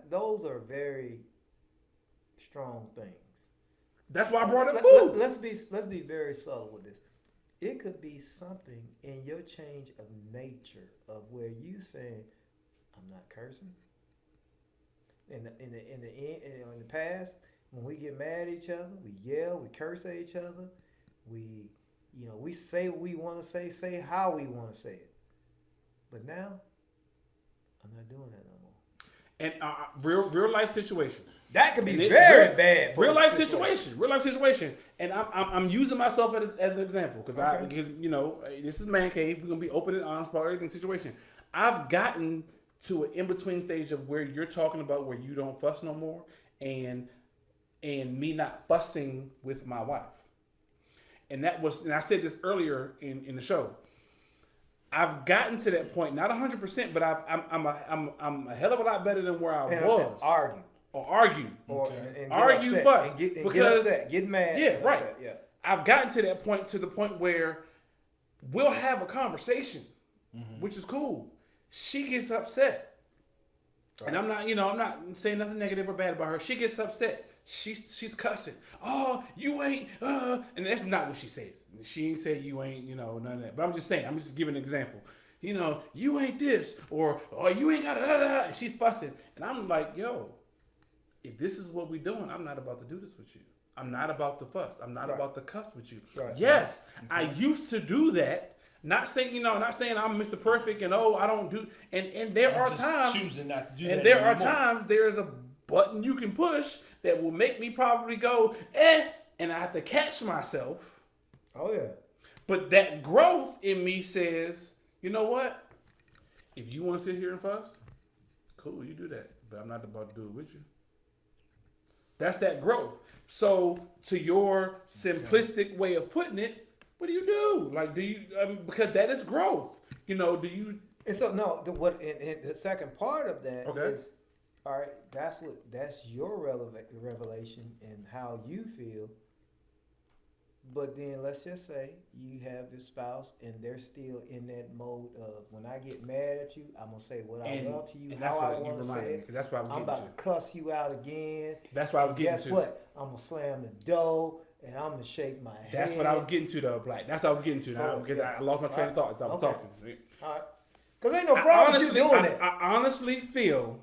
Those are very strong things. That's why I brought up food. Let's be very subtle with this. It could be something in your change of nature of where you saying, "I'm not cursing." In the past, when we get mad at each other, we yell, we curse at each other, we say what we want to say how we want to say it. But now, I'm not doing that no more. And real life situation. That could be very bad. Real life situation. And I'm using myself as an example because this is Man Cave. We're gonna be open and honest about everything situation. I've gotten to an in between stage of where you're talking about where you don't fuss no more, and me not fussing with my wife. And I said this earlier in the show. I've gotten to that point, not 100%, but I'm a hell of a lot better than where I was. Argue. Argue, fuss, and get because upset, get mad. Yeah, right. Upset, yeah. I've gotten to that point, where we'll have a conversation, which is cool. She gets upset, and I'm not saying nothing negative or bad about her. She gets upset. She's cussing. "Oh, you ain't," and that's not what she says. She ain't say you ain't, none of that. But I'm just saying. I'm just giving an example. You ain't this, or you ain't got a. And she's fussing, and I'm like, yo, if this is what we're doing, I'm not about to do this with you. I'm not about to fuss. I'm not about to cuss with you. Right. Yes, I used to do that. Not saying I'm Mr. Perfect and I don't do. And there are times choosing not to do and that there are anymore. times there's a button you can push that will make me probably go and I have to catch myself. Oh yeah. But that growth in me says, you know what? If you want to sit here and fuss, cool, you do that. But I'm not about to do it with you. That's that growth. So to your simplistic way of putting it, what do you do? Like, because that is growth. Do you? And so no, the second part of that is, all right. That's your revelation and how you feel. But then let's just say you have this spouse and they're still in that mode of, when I get mad at you, I'm gonna say what I want to you, and how I want to say it. That's what I was I'm getting about to cuss you out again. That's what I was getting Guess to. what? I'm gonna slam the door and I'm gonna shake my head. That's what I was getting to, though, Black. That's what I was getting to now, because I lost my train of thought as I was talking. All right. Because ain't no problem with you doing that. I honestly feel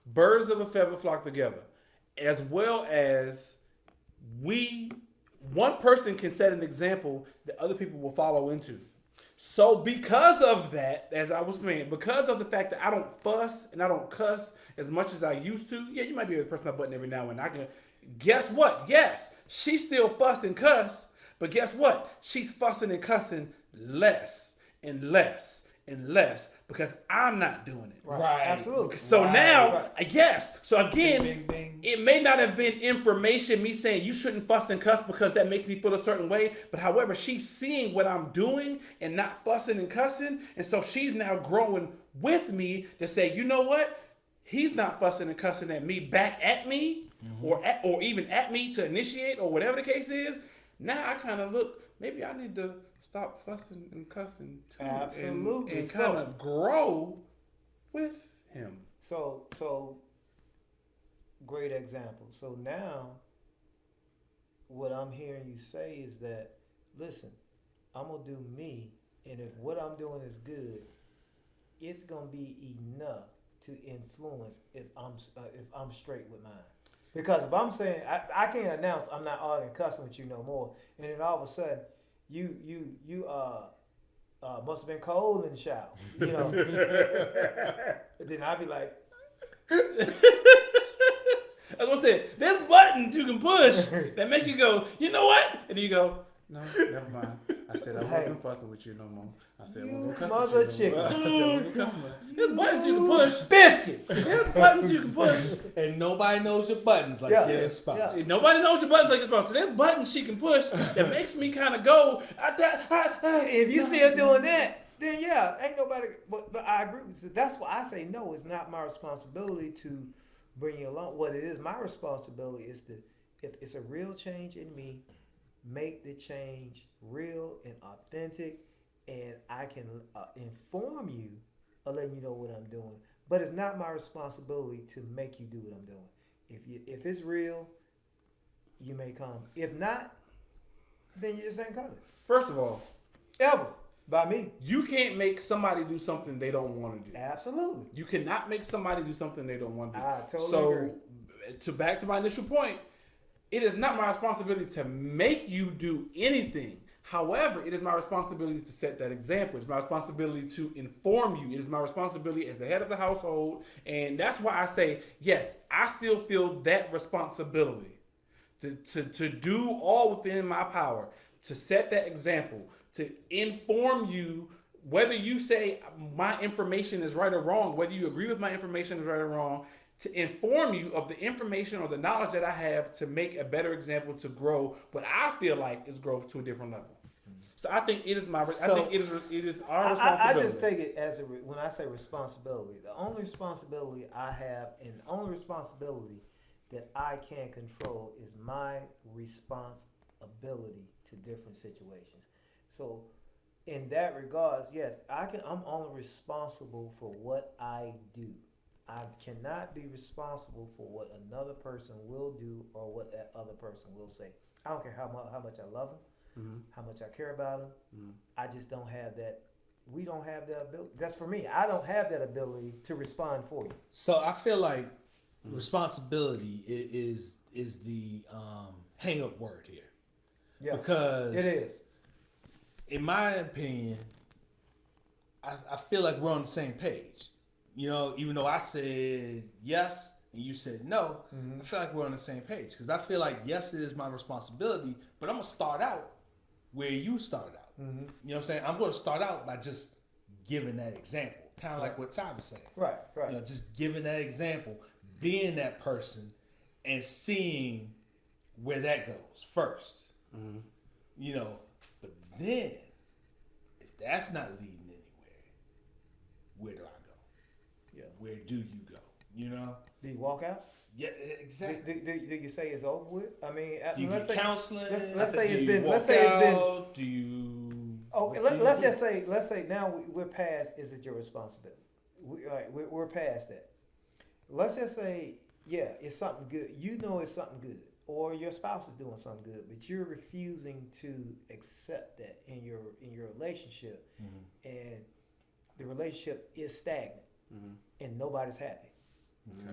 birds of a feather flock together, as well as one person can set an example that other people will follow into. So because of that, as I was saying, because of the fact that I don't fuss and I don't cuss as much as I used to, yeah, you might be able to press my button every now and then. I can. Guess what? Yes, she still fuss and cuss, but guess what? She's fussing and cussing less and less and less because I'm not doing it. Right. Absolutely. So now, yes. So again, Bing, bing, bing. it may not have been information, me saying you shouldn't fuss and cuss because that makes me feel a certain way. But however, she's seeing what I'm doing and not fussing and cussing. And so she's now growing with me to say, you know what? He's not fussing and cussing at me back at me or even at me to initiate or whatever the case is. Now I kind of look, maybe I need to stop fussing and cussing too. Absolutely. And kind of grow with him. So great example. So now what I'm hearing you say is that, listen, I'm gonna do me, and if what I'm doing is good, it's gonna be enough to influence if I'm straight with mine. Because if I'm saying I can't announce I'm not arguing cussing with you no more, and then all of a sudden you must have been cold in the shower, you know. Then I'd be like, I was gonna say, there's buttons you can push that make you go, you know what? And then you go, no, never mind. I said I wasn't fussing with you no more. I said I wasn't cussing mother with you no more. chicken. I said I wasn't cussing with you. There's buttons you can push. biscuit. There's buttons you can push. And nobody knows your buttons like your spouse. Yeah. Nobody knows your buttons like your spouse. So there's buttons she can push that makes me kind of go. If you still doing that, then yeah, ain't nobody. But I agree with you. That's why I say no. It's not my responsibility to bring you along. What it is, my responsibility is to, if it's a real change in me, make the change real and authentic, and I can inform you or let you know what I'm doing. But it's not my responsibility to make you do what I'm doing. If it's real, you may come. If not, then you just ain't coming. First of all, Ever. By me. you can't make somebody do something they don't want to do. Absolutely. You cannot make somebody do something they don't want to do. I totally so, agree. back to my initial point, it is not my responsibility to make you do anything. However, it is my responsibility to set that example. It's my responsibility to inform you. It is my responsibility as the head of the household. And that's why I say, yes, I still feel that responsibility to do all within my power, to set that example, to inform you, whether you say my information is right or wrong, whether you agree with my information is right or wrong, to inform you of the information or the knowledge that I have to make a better example to grow what I feel like is growth to a different level. So I think it is my. I think it is our responsibility. I just take it as when I say responsibility, the only responsibility I have and the only responsibility that I can control is my responsibility to different situations. So, in that regards, yes, I'm only responsible for what I do. I cannot be responsible for what another person will do or what that other person will say. I don't care how much I love them, how much I care about them. I just don't have that. We don't have that ability. That's for me. I don't have that ability to respond for you. So I feel like responsibility is the hang up word here. Yeah, because it is. In my opinion, I feel like we're on the same page. You know, even though I said yes and you said no, I feel like we're on the same page. Because I feel like yes, it is my responsibility, but I'm going to start out where you started out. You know what I'm saying? I'm going to start out by just giving that example. Kind of like what Ty was saying. Right. You know, just giving that example, being that person, and seeing where that goes first. You know, but then, if that's not leading anywhere, where do I go? Yeah. Where do you go? You know? Do you walk out? Yeah, exactly. Do you say it's over with? I mean, Do you get counseling? Let's say it's been. Let's say it's been. Do you? Okay, let's just say. Let's say now we're past. Is it your responsibility? We're past that. Let's just say, yeah, it's something good. You know, it's something good, or your spouse is doing something good, but you're refusing to accept that in your relationship, and the relationship is stagnant, and nobody's happy.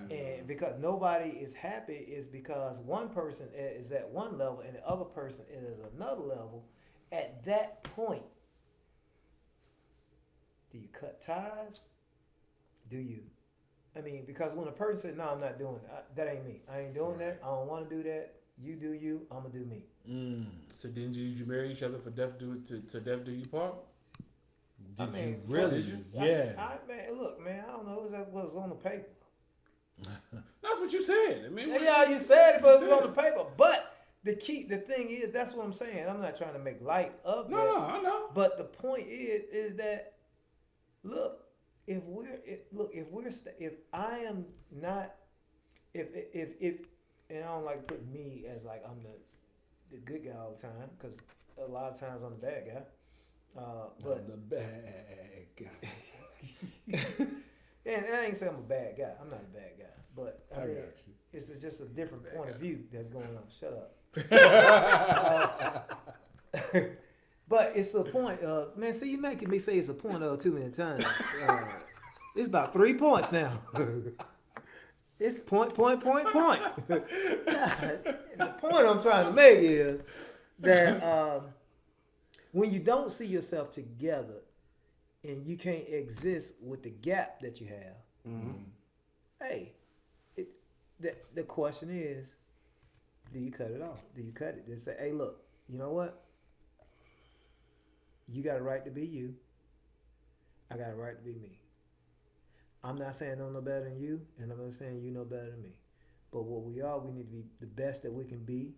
And because nobody is happy is because one person is at one level and the other person is at another level. At that point, Do you cut ties? Do you? I mean, because when a person says, "No, I'm not doing that. That ain't me. I ain't doing that. I don't want to do that. You do you. I'm gonna do me." So didn't you marry each other for death to death do you part? Did you mean, really? did you? Yeah. Man, look, man. I don't know. That was on the paper. That's what you said. I mean, Yeah, you said it, but it was on the paper. But the thing is, that's what I'm saying. I'm not trying to make light of that. No, I know. But the point is that, look, if I am not, if, and I don't like putting me as like I'm the good guy all the time, because a lot of times I'm the bad guy. But I'm the bad guy. and I ain't saying I'm a bad guy. I'm not a bad guy. But I mean, got you. it's just a different point of view that's going on. Shut up. But it's the point of, man, see, you making me say it's a point of too many times. It's about 3 points now. It's point. The point I'm trying to make is that when you don't see yourself together and you can't exist with the gap that you have, hey, the question is, do you cut it off? Do you cut it? Just say, hey, look, you know what? You got a right to be you. I got a right to be me. I'm not saying I'm no better than you, and I'm not saying you know better than me. But what we are, we need to be the best that we can be.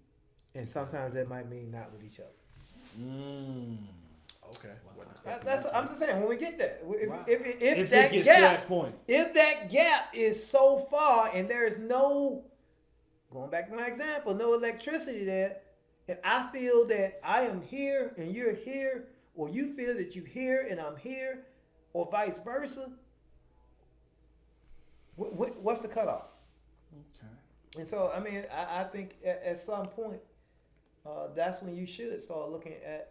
And sometimes that might mean not with each other. Okay. I'm just saying, when we get there, Wow. if it that gets gap, to that point. if that gap is so far and there is no, going back to my example, no electricity there, and I feel that I am here and you're here, or you feel that you're here and I'm here, or vice versa, what's the cutoff? Okay. And so, I mean, I think at some point, that's when you should start looking at,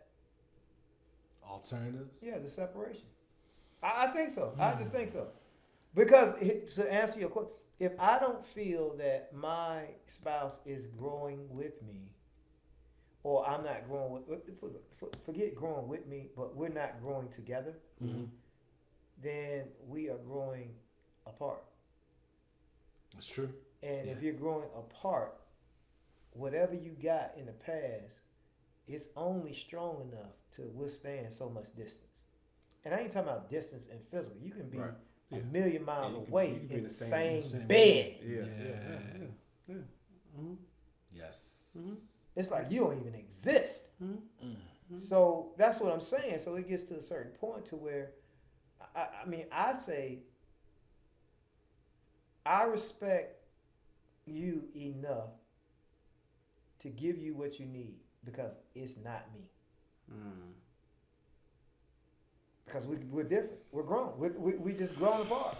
Alternatives. yeah, the separation. I think so. I just think so. Because to answer your question, if I don't feel that my spouse is growing with me, or I'm not growing with, forget growing with me, but we're not growing together, then we are growing apart. That's true. And if you're growing apart, whatever you got in the past, it's only strong enough to withstand so much distance. And I ain't talking about distance and physical. You can be a million miles away you can be in the same bed. Yeah. Yes. It's like you don't even exist. So that's what I'm saying. So it gets to a certain point to where, I mean, I say, I respect you enough to give you what you need because it's not me. Because we're different. We're grown. We just grown apart.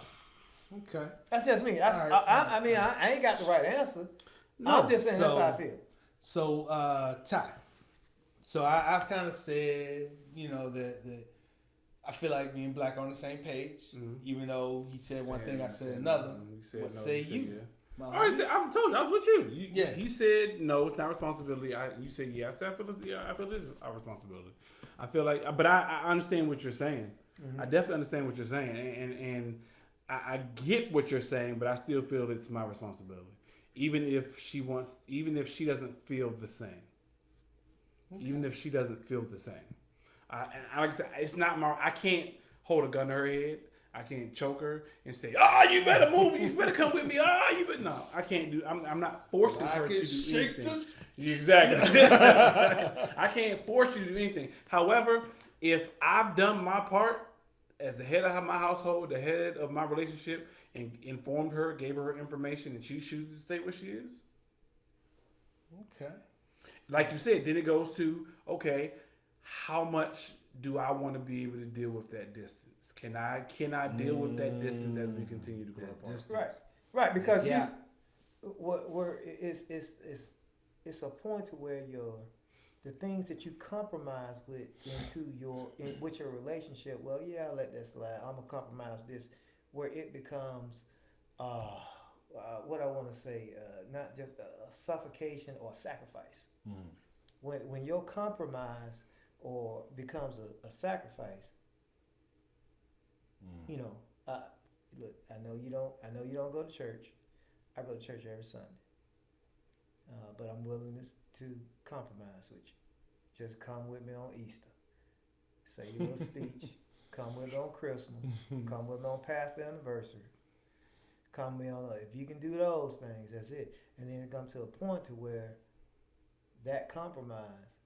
Okay. That's just me. That's, I mean, I ain't got the right answer. No, I'm just saying that's how I feel. So, Ty. So I've kind of said, you know, that I feel like me and Black are on the same page, even though he said one thing, I said another. What say you? I already said, I told you, I was with you. He said no, it's not responsibility. You said yeah. I said I feel it's our responsibility. I feel like, but I understand what you're saying. I definitely understand what you're saying, and I get what you're saying, but I still feel it's my responsibility, even if she doesn't feel the same. Okay. Even if she doesn't feel the same, like I said, it's not my. I can't hold a gun to her head. I can't choke her and say, you better move. You better come with me. You better. No, I can't do. I'm not forcing her to do anything. Exactly. I can't force you to do anything. However, if I've done my part as the head of my household, the head of my relationship, and informed her, gave her information, and she chooses to stay where she is. Okay. Like you said, then it goes to, okay, how much do I want to be able to deal with that distance? Can I deal with that distance as we continue to grow apart? Right. Because it's a point to where the things that you compromise with with your relationship. Well, yeah, I'll let that slide. I'm gonna compromise this, where it becomes what I want to say, not just a suffocation or a sacrifice. When your compromise or becomes a sacrifice, You know, look, I know you don't. I know you don't go to church. I go to church every Sunday, but I'm willing to compromise with you. Just come with me on Easter. Say your little speech. Come with me on Christmas. Come with me on past anniversary. Come with me on. If you can do those things, that's it. And then it comes to a point to where that compromise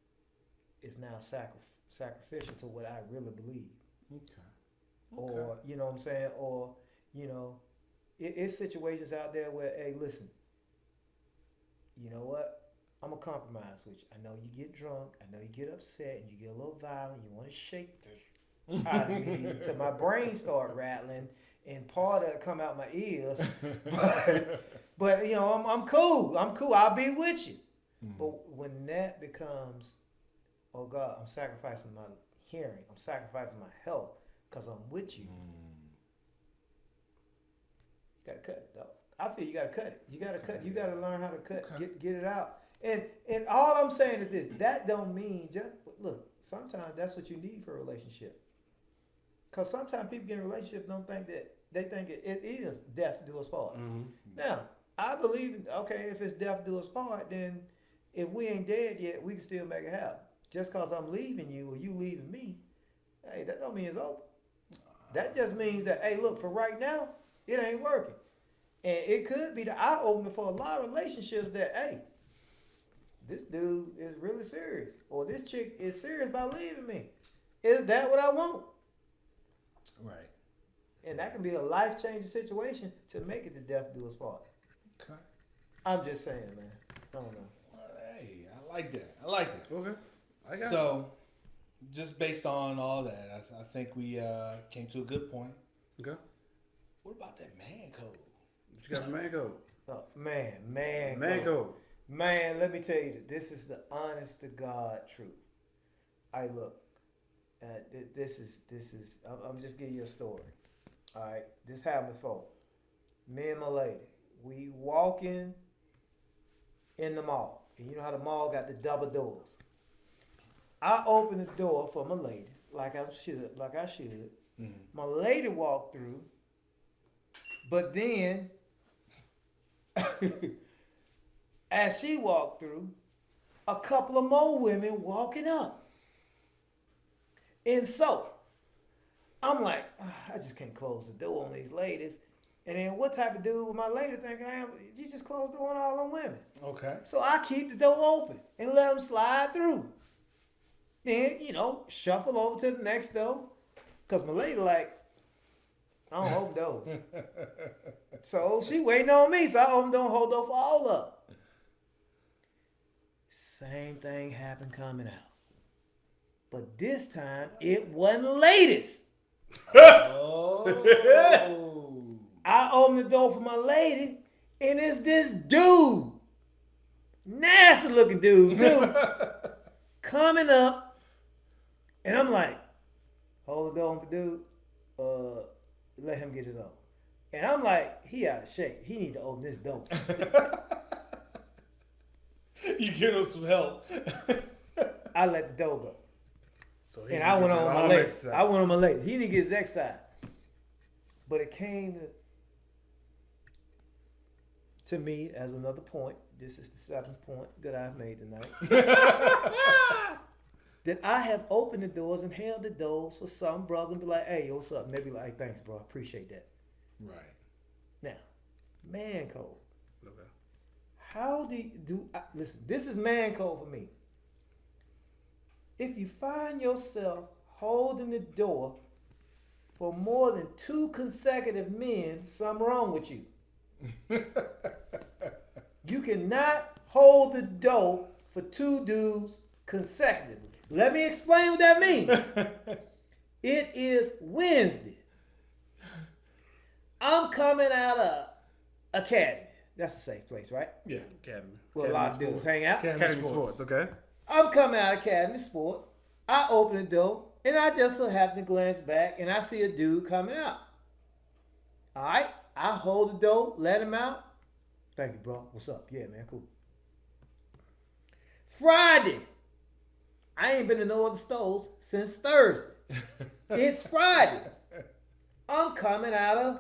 is now sacrificial to what I really believe. Or, you know what I'm saying? Or, you know, it's situations out there where, hey, listen, you know what? I'm going to compromise with you. I know you get drunk. I know you get upset and you get a little violent. You want to shake the out of me till my brain start rattling and part of it come out my ears. But you know, I'm cool. I'm cool. I'll be with you. But when that becomes, oh God, I'm sacrificing my hearing. I'm sacrificing my health because I'm with you. You got to cut it, though. I feel you got to cut it. You got to cut. You got to learn how to cut. Get it out. And all I'm saying is this. That don't mean just look. Sometimes that's what you need for a relationship. Because sometimes people get in relationships don't think that they think it is death do us part. Now I believe okay, if it's death do us part, then if we ain't dead yet, we can still make it happen. Just because I'm leaving you or you leaving me, hey, that don't mean it's over. That just means that hey, look, for right now, it ain't working. And it could be the eye opener for a lot of relationships that, hey, this dude is really serious. Or this chick is serious about leaving me. Is that what I want? Right. And that can be a life-changing situation to make it to death do us part. Okay. I'm just saying, man. I don't know. Well, hey, I like that. Okay. So, just based on all that, I think we came to a good point. Okay. What about that man code? What you got for man code? Oh, man code. Man, let me tell you, this is the honest to God truth. I look, this is. I'm just giving you a story. All right, this happened before. Me and my lady, we walking in the mall, and you know how the mall got the double doors. I opened the door for my lady, like I should. Mm-hmm. My lady walked through, but then, as she walked through, a couple of more women walking up. And so, I'm like, I just can't close the door on these ladies. And then what type of dude would my lady think I am? You just close the door on all them women. Okay. So I keep the door open and let them slide through. Then, you know, shuffle over to the next door. Because my lady like, I don't open doors. So she waiting on me. So I open the door and hold door for all up. Same thing happened coming out. But this time, it wasn't ladies. Oh. I opened the door for my lady, and it's this dude. Nasty looking dude, too. Coming up, and I'm like, hold the door on the dude. Let him get his own. And I'm like, he out of shape. He need to open this door. You give him some help. I let the door go. So and I went on my lady. I went on my lady. He didn't get his exercise. But it came to me as another point. This is the seventh point that I've made tonight. That I have opened the doors and held the doors for some brother and be like, hey, what's up? And they be like, hey, thanks, bro. I appreciate that. Right. Now, man code. Okay. How listen, this is man code for me. If you find yourself holding the door for more than 2 consecutive men, something wrong with you. You cannot hold the door for 2 dudes consecutively. Let me explain what that means. It is Wednesday. I'm coming out of Academy. That's a safe place, right? Yeah, Academy. Where a lot of dudes hang out. Academy Sports, okay. I'm coming out of Academy Sports. I open the door, and I just so happen to glance back, and I see a dude coming out. All right? I hold the door, let him out. Thank you, bro. What's up? Yeah, man, cool. Friday. I ain't been to no other stores since Thursday. It's Friday. I'm coming out of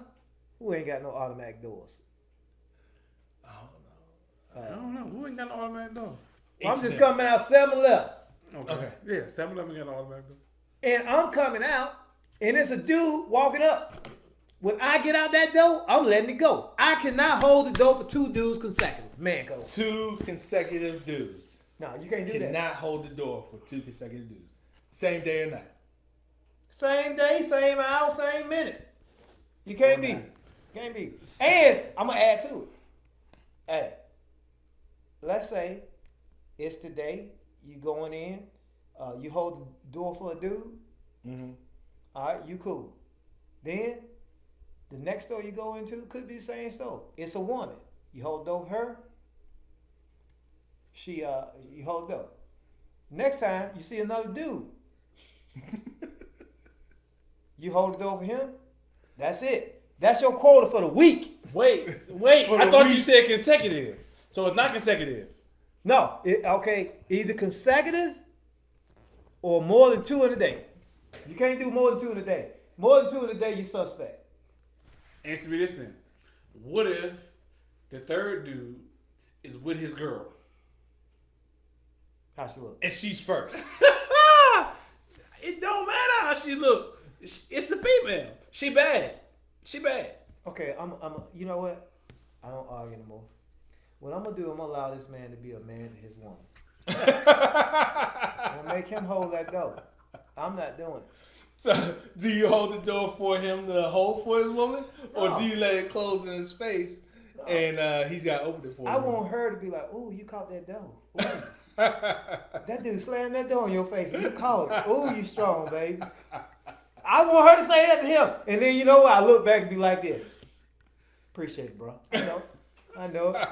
who ain't got no automatic doors. I I don't know. Who ain't got an automatic door? I'm just H&M. coming out 7-Eleven. Okay. Yeah, 7-Eleven got an automatic door. And I'm coming out, and it's a dude walking up. When I get out that door, I'm letting it go. I cannot hold the door for 2 dudes consecutive. Man code. 2 consecutive dudes. No, you can't do that. Cannot hold the door for 2 consecutive dudes. Same day or night. Same day, same hour, same minute. You can't be. Can't be. And I'm gonna add to it. Hey, let's say it's today. You going in. You hold the door for a dude. Mm-hmm. All right, you cool. Then the next store you go into could be the same store. It's a woman. You hold the door for her. You hold the door. Next time you see another dude. You hold the door for him. That's it. That's your quota for the week. Wait. I thought you said consecutive. So it's not consecutive. No, okay. Either consecutive or more than 2 in a day. You can't do more than 2 in a day. More than 2 in a day, you suspect. Answer me this then. What if the third dude is with his girl? How she look? And she's first. It don't matter how she look. It's a female. She bad. Okay, you know what? I don't argue anymore. What I'm gonna do, I'm gonna allow this man to be a man to his woman. I'm gonna make him hold that door. I'm not doing it. So, do you hold the door for him to hold for his woman? Or No. do you let it close in his face and he's got to open it for him? I want her to be like, ooh, you caught that door. Ooh. That dude slammed that door in your face and you caught it. Ooh, you strong, baby. I want her to say that to him. And then you know what? I look back and be like this. Appreciate it, bro. I know it.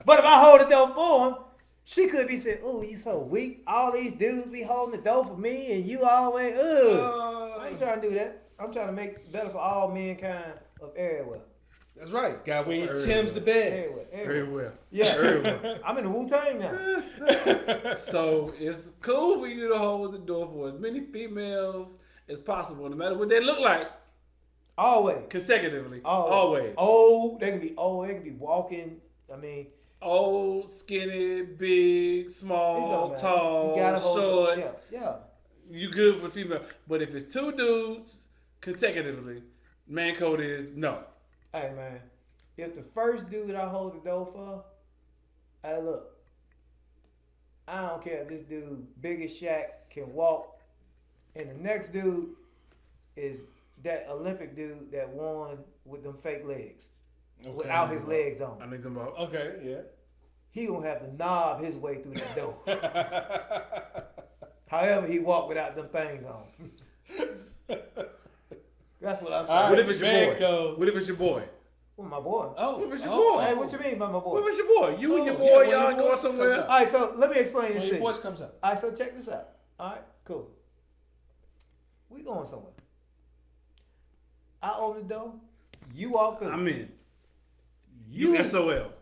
But if I hold the door for him, she could be saying, ooh, you so weak. All these dudes be holding the door for me and you always, I ain't trying to do that. I'm trying to make it better for all mankind of everywhere. That's right. Got wear your Tim's to bed. Everywhere. Very Yeah. well. I'm in the Wu-Tang now. So it's cool for you to hold the door for as many females as possible, no matter what they look like, Always. consecutively. Always. Old. They can be old. They can be walking. I mean, Old, skinny, big, it don't small, matter. tall, You gotta hold short. Yeah. You good for female. But if it's 2 dudes consecutively, man code is no. Hey, man. If the first dude I hold the door for, hey, look. I don't care if this dude, big as Shaq, can walk. And the next dude is that Olympic dude that won with them fake legs. Okay. Without his legs on. I need them both. Okay, yeah. He gonna have to knob his way through that door. However he walk without them things on. That's what I'm saying. What if it's your Man boy? code. What if it's your boy? With my boy. Oh, What if it's your boy? Hey, what you mean by my boy? What if it's your boy? You and your Oh, boy, yeah, when y'all your boy going comes somewhere? out. All right, so let me explain When this your to you. voice comes up. All right, so check this out. All right, cool. We going somewhere. I open the door. You walk through. I'm in. You You SOL.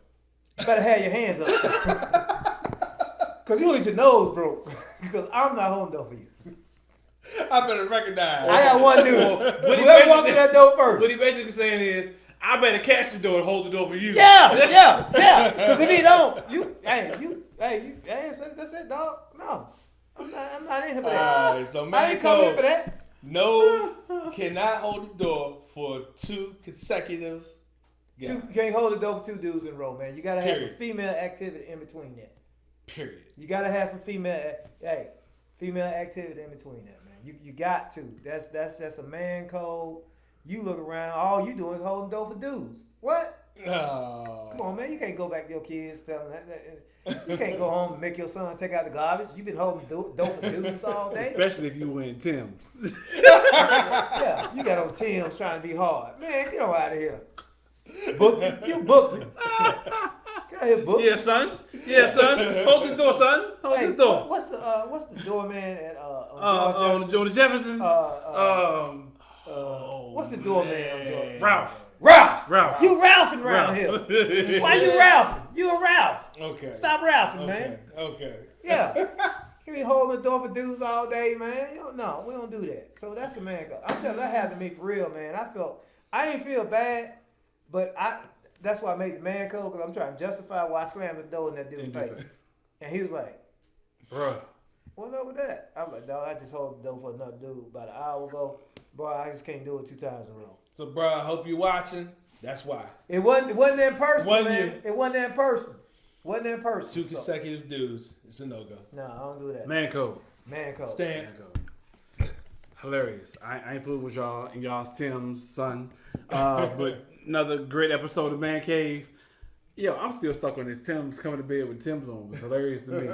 better have your hands up. Because you need your nose broke. Because I'm not holding the door for you. I better recognize. I got one dude. What he Whoever walk through basically- that door first. What he basically saying is, I better catch the door and hold the door for you. Yeah. Because if he don't, that's it, dog. No, I'm not in here for that. Alright, so I man ain't come here code. for that. No, cannot hold the door for 2 consecutive guys. You can't hold the door for 2 dudes in a row, man. You gotta have some Period. female activity in between that. Period. You gotta have some female activity in between that, man. You got to. That's just a man code. You look around, all you doing is holding the door for dudes. What? Oh. Come on, man. You can't go back to your kids telling that. You can't go home and make your son take out the garbage. You've been holding the door for dudes all day. Especially if you win Tim's. Yeah, you got on Tim's trying to be hard. Man, get on out of here. Book me. You book me. Get out here, book me. Yeah, son. Hold this door, son. Hold Hey, this door. what's the doorman at on George On the Jeffersons. what's the doorman on George? Ralph. Ralph. You Ralphing around here. Why you Ralphing? You a Ralph. Okay. Stop Ralphing, man. Okay. Yeah. You be holding the door for dudes all day, man. No, we don't do that. So that's a man code. I'm telling you, that happened to me for real, man. I didn't feel bad, but that's why I made the man code, because I'm trying to justify why I slammed the door in that dude's face. And he was like, bruh, what up with that? I'm like, dog, I just hold the door for another dude about an hour ago. Bro, I just can't do it 2 times in a row. So, bro, I hope you're watching. That's why. It wasn't in person, One man. year. It wasn't in person. Wasn't in person. 2 consecutive dudes. It's a no-go. No, I don't do that. man code. Man code. Stan. Man code. Hilarious. I ain't fooling with y'all and y'all's Tim's son. But another great episode of Man Cave. Yo, I'm still stuck on this Tim's coming to bed with Tim's on. It's hilarious to me.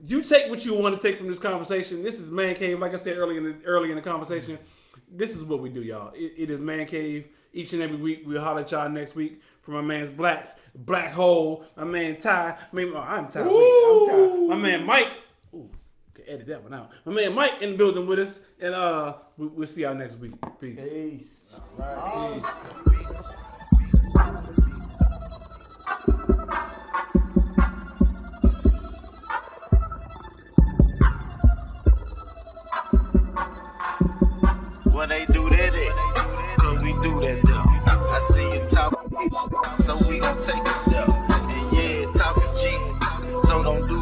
You take what you want to take from this conversation. This is Man Cave. Like I said early in the conversation, this is what we do, y'all. It is Man Cave each and every week. We'll holler at y'all next week. For my man's Black Hole, my man Ty. I'm Ty. I'm Ty. My man Mike. Ooh, can edit that one out. My man Mike in the building with us, and we'll see y'all next week. Peace. Peace. All right. Peace. When they do that, cause we do that though. I see you talking, so we gon' take it there. And yeah, talking cheap, so don't do